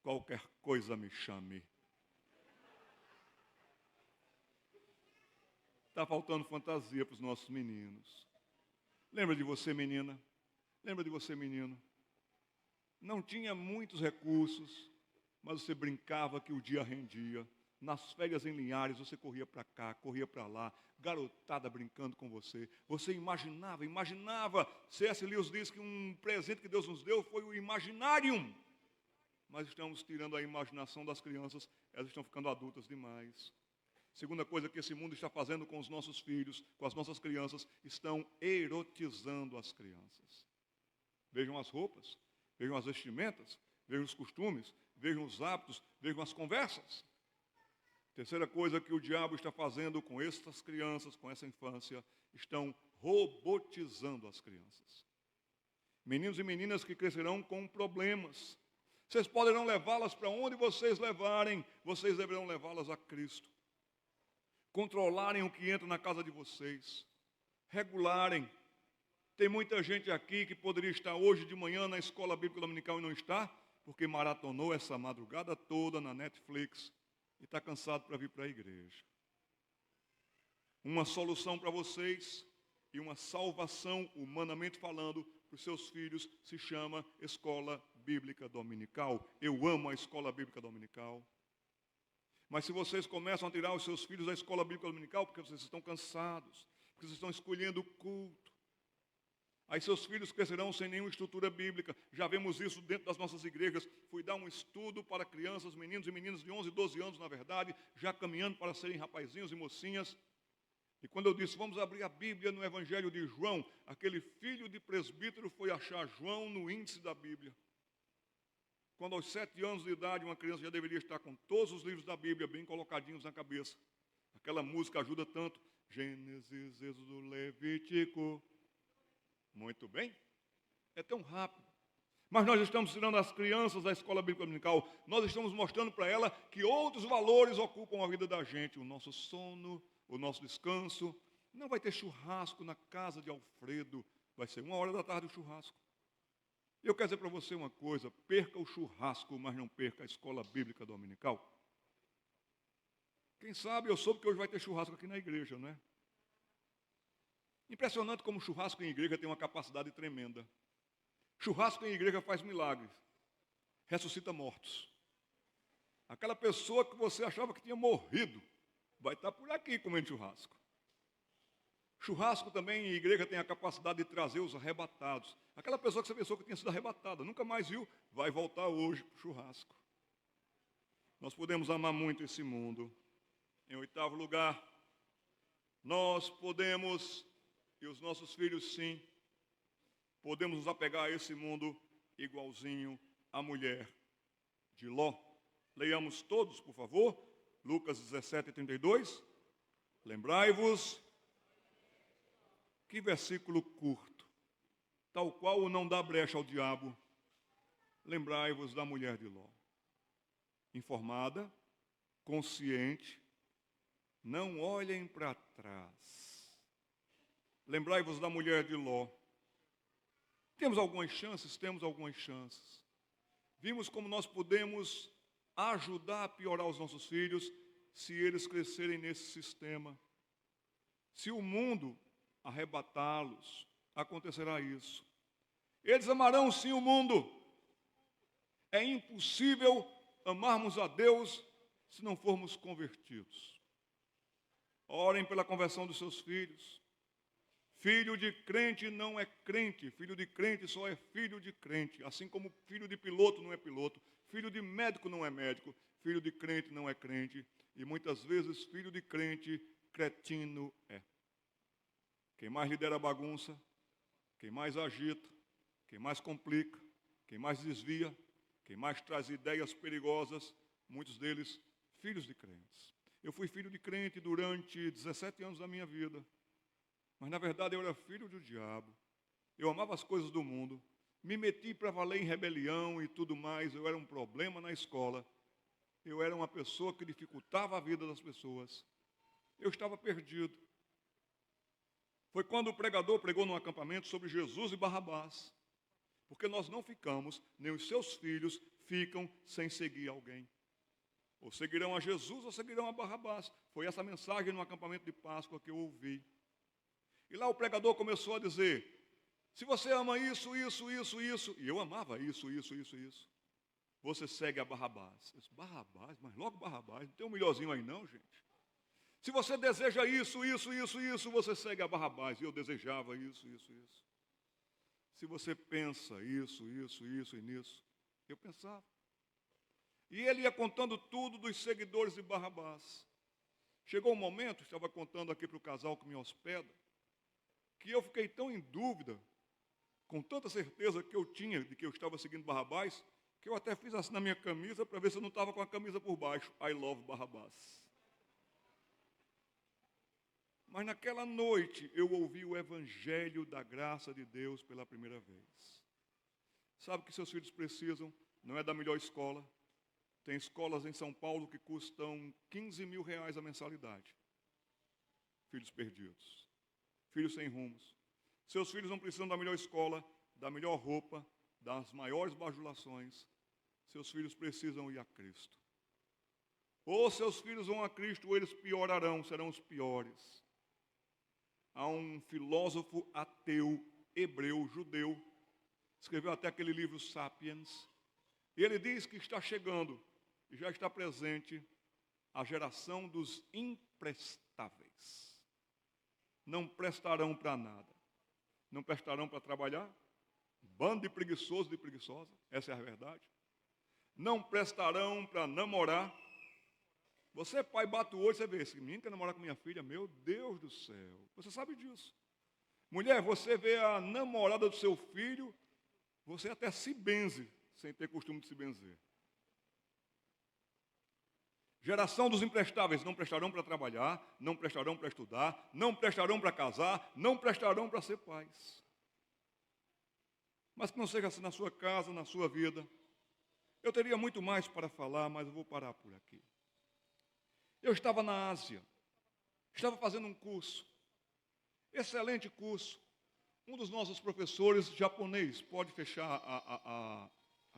Qualquer coisa me chame. Está faltando fantasia para os nossos meninos. Lembra de você, menina? Lembra de você, menino? Não tinha muitos recursos, mas você brincava que o dia rendia. Nas férias em Linhares, você corria para cá, corria para lá, garotada brincando com você. Você imaginava. C.S. Lewis diz que um presente que Deus nos deu foi o Imaginarium. Mas estamos tirando a imaginação das crianças, elas estão ficando adultas demais. Segunda coisa que esse mundo está fazendo com os nossos filhos, com as nossas crianças, estão erotizando as crianças. Vejam as roupas, vejam as vestimentas, vejam os costumes, vejam os hábitos, vejam as conversas. Terceira coisa que o diabo está fazendo com essas crianças, com essa infância, estão robotizando as crianças. Meninos e meninas que crescerão com problemas. Vocês poderão levá-las para onde vocês levarem, vocês deverão levá-las a Cristo. Controlarem o que entra na casa de vocês. Regularem. Tem muita gente aqui que poderia estar hoje de manhã na escola bíblica dominical e não está, porque maratonou essa madrugada toda na Netflix e está cansado para vir para a igreja. Uma solução para vocês e uma salvação, humanamente falando, para os seus filhos se chama escola bíblica dominical. Eu amo a escola bíblica dominical. Mas se vocês começam a tirar os seus filhos da escola bíblica dominical, porque vocês estão cansados, porque vocês estão escolhendo o culto, aí seus filhos crescerão sem nenhuma estrutura bíblica. Já vemos isso dentro das nossas igrejas. Fui dar um estudo para crianças, meninos e meninas de 11 e 12 anos, na verdade, já caminhando para serem rapazinhos e mocinhas. E quando eu disse, vamos abrir a Bíblia no Evangelho de João, aquele filho de presbítero foi achar João no índice da Bíblia. Quando aos 7 anos de idade, uma criança já deveria estar com todos os livros da Bíblia bem colocadinhos na cabeça. Aquela música ajuda tanto. Gênesis, Êxodo, Levítico. Muito bem. É tão rápido. Mas nós estamos tirando as crianças da escola bíblica dominical. Nós estamos mostrando para ela que outros valores ocupam a vida da gente. O nosso sono, o nosso descanso. Não vai ter churrasco na casa de Alfredo. Vai ser 13h o churrasco. Eu quero dizer para você uma coisa, perca o churrasco, mas não perca a escola bíblica dominical. Quem sabe, eu soube que hoje vai ter churrasco aqui na igreja, não é? Impressionante como churrasco em igreja tem uma capacidade tremenda. Churrasco em igreja faz milagres, ressuscita mortos. Aquela pessoa que você achava que tinha morrido, vai estar por aqui comendo churrasco. Churrasco também em igreja tem a capacidade de trazer os arrebatados. Aquela pessoa que você pensou que tinha sido arrebatada, nunca mais viu, vai voltar hoje para o churrasco. Nós podemos amar muito esse mundo. Em 8º lugar, nós podemos, e os nossos filhos sim, podemos nos apegar a esse mundo igualzinho à mulher de Ló. Leiamos todos, por favor, Lucas 17:32. Lembrai-vos. Que versículo curto, tal qual o não dá brecha ao diabo. Lembrai-vos da mulher de Ló. Informada, consciente, não olhem para trás. Lembrai-vos da mulher de Ló. Temos algumas chances? Temos algumas chances. Vimos como nós podemos ajudar a piorar os nossos filhos se eles crescerem nesse sistema. Se o mundo arrebatá-los, acontecerá isso. Eles amarão sim o mundo. É impossível amarmos a Deus se não formos convertidos. Orem pela conversão dos seus filhos. Filho de crente não é crente, filho de crente só é filho de crente. Assim como filho de piloto não é piloto, filho de médico não é médico, filho de crente não é crente. E muitas vezes filho de crente, cretino é. Quem mais lidera a bagunça, quem mais agita, quem mais complica, quem mais desvia, quem mais traz ideias perigosas, muitos deles filhos de crentes. Eu fui filho de crente durante 17 anos da minha vida, mas na verdade eu era filho do diabo. Eu amava as coisas do mundo, me meti para valer em rebelião e tudo mais, eu era um problema na escola, eu era uma pessoa que dificultava a vida das pessoas, eu estava perdido. Foi quando o pregador pregou num acampamento sobre Jesus e Barrabás. Porque nós não ficamos, nem os seus filhos ficam sem seguir alguém. Ou seguirão a Jesus ou seguirão a Barrabás. Foi essa mensagem no acampamento de Páscoa que eu ouvi. E lá o pregador começou a dizer, se você ama isso, isso, isso, isso, e eu amava isso, isso, isso, isso, você segue a Barrabás. Eu disse, Barrabás? Mas logo Barrabás, não tem um melhorzinho aí não, gente. Se você deseja isso, isso, isso, isso, você segue a Barrabás. E eu desejava isso, isso, isso. Se você pensa isso, isso, isso e nisso, eu pensava. E ele ia contando tudo dos seguidores de Barrabás. Chegou um momento, estava contando aqui para o casal que me hospeda, que eu fiquei tão em dúvida, com tanta certeza que eu tinha de que eu estava seguindo Barrabás, que eu até fiz assim na minha camisa para ver se eu não estava com a camisa por baixo. I love Barrabás. Mas naquela noite eu ouvi o evangelho da graça de Deus pela primeira vez. Sabe o que seus filhos precisam? Não é da melhor escola. Tem escolas em São Paulo que custam 15 mil reais a mensalidade. Filhos perdidos. Filhos sem rumos. Seus filhos não precisam da melhor escola, da melhor roupa, das maiores bajulações. Seus filhos precisam ir a Cristo. Ou seus filhos vão a Cristo, ou eles piorarão, serão os piores. Há um filósofo ateu, hebreu, judeu, escreveu até aquele livro Sapiens, E ele diz que está chegando, e já está presente, a geração dos imprestáveis. Não prestarão para nada. Não prestarão para trabalhar. Bando de preguiçoso, de preguiçosa, essa é a verdade. Não prestarão para namorar. Você, pai, bate o olho, você vê, esse menino quer namorar com minha filha, meu Deus do céu. Você sabe disso. Mulher, você vê a namorada do seu filho, você até se benze, sem ter costume de se benzer. Geração dos imprestáveis, não prestarão para trabalhar, não prestarão para estudar, não prestarão para casar, não prestarão para ser pais. Mas que não seja assim na sua casa, na sua vida. Eu teria muito mais para falar, mas eu vou parar por aqui. Eu estava na Ásia, estava fazendo um curso, excelente curso. Um dos nossos professores japonês, pode fechar a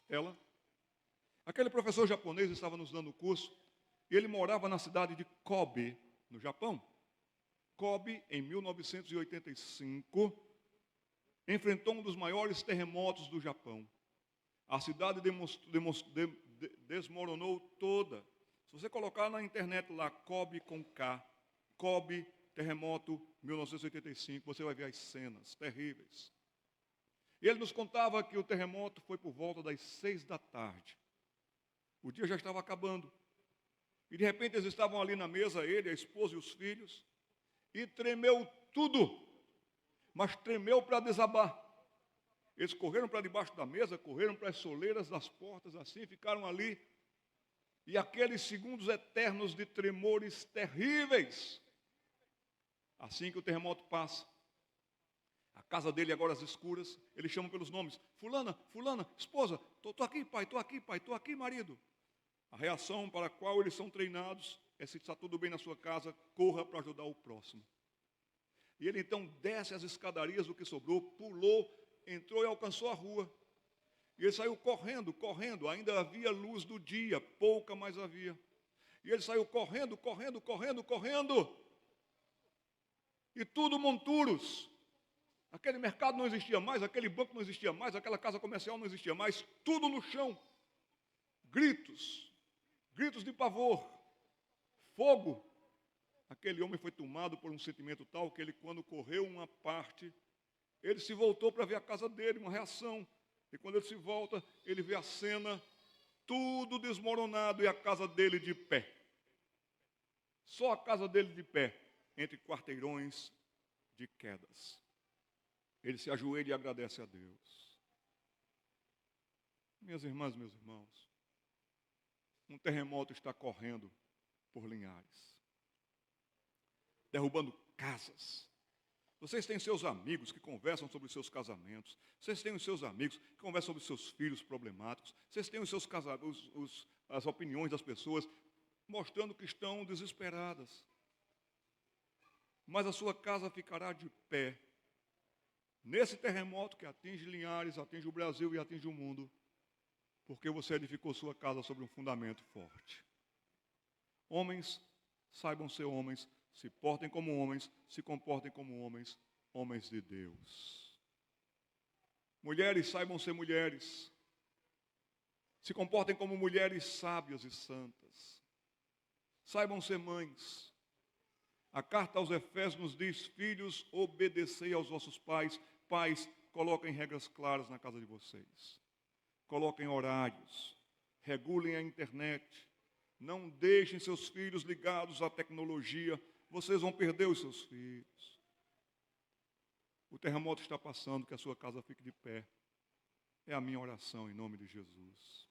tela? Aquele professor japonês estava nos dando o curso, e ele morava na cidade de Kobe, no Japão. Kobe, em 1985, enfrentou um dos maiores terremotos do Japão. A cidade desmoronou toda. Se você colocar na internet lá, Kobe com K, Kobe, terremoto 1985, você vai ver as cenas terríveis. E ele nos contava que o terremoto foi por volta das 6 da tarde. O dia já estava acabando. E de repente eles estavam ali na mesa, ele, a esposa e os filhos, e tremeu tudo, mas tremeu para desabar. Eles correram para debaixo da mesa, correram para as soleiras das portas, assim, ficaram ali. E aqueles segundos eternos de tremores terríveis. Assim que o terremoto passa, a casa dele agora às escuras, ele chama pelos nomes: fulana, fulana, esposa, estou aqui, pai, estou aqui, pai, estou aqui, marido. A reação para a qual eles são treinados é: se está tudo bem na sua casa, corra para ajudar o próximo. E ele então desce as escadarias do que sobrou, pulou, entrou e alcançou a rua. E ele saiu correndo, correndo, ainda havia luz do dia, pouca mais havia. E ele saiu correndo, correndo, correndo, correndo. E tudo monturos. Aquele mercado não existia mais, aquele banco não existia mais, aquela casa comercial não existia mais, tudo no chão. Gritos, gritos de pavor, fogo. Aquele homem foi tomado por um sentimento tal que ele, quando correu uma parte, ele se voltou para ver a casa dele, uma reação. E quando ele se volta, ele vê a cena, tudo desmoronado e a casa dele de pé. Só a casa dele de pé, entre quarteirões de quedas. Ele se ajoelha e agradece a Deus. Minhas irmãs, meus irmãos, um terremoto está correndo por Linhares, derrubando casas. Vocês têm seus amigos que conversam sobre os seus casamentos. Vocês têm os seus amigos que conversam sobre os seus filhos problemáticos. Vocês têm os seus as opiniões das pessoas mostrando que estão desesperadas. Mas a sua casa ficará de pé nesse terremoto que atinge Linhares, atinge o Brasil e atinge o mundo, porque você edificou sua casa sobre um fundamento forte. Homens, saibam ser homens, se portem como homens, se comportem como homens, homens de Deus. Mulheres, saibam ser mulheres, se comportem como mulheres sábias e santas. Saibam ser mães. A carta aos Efésios nos diz: filhos, obedecei aos vossos pais. Pais, coloquem regras claras na casa de vocês. Coloquem horários. Regulem a internet. Não deixem seus filhos ligados à tecnologia. Vocês vão perder os seus filhos. O terremoto está passando, que a sua casa fique de pé. É a minha oração em nome de Jesus.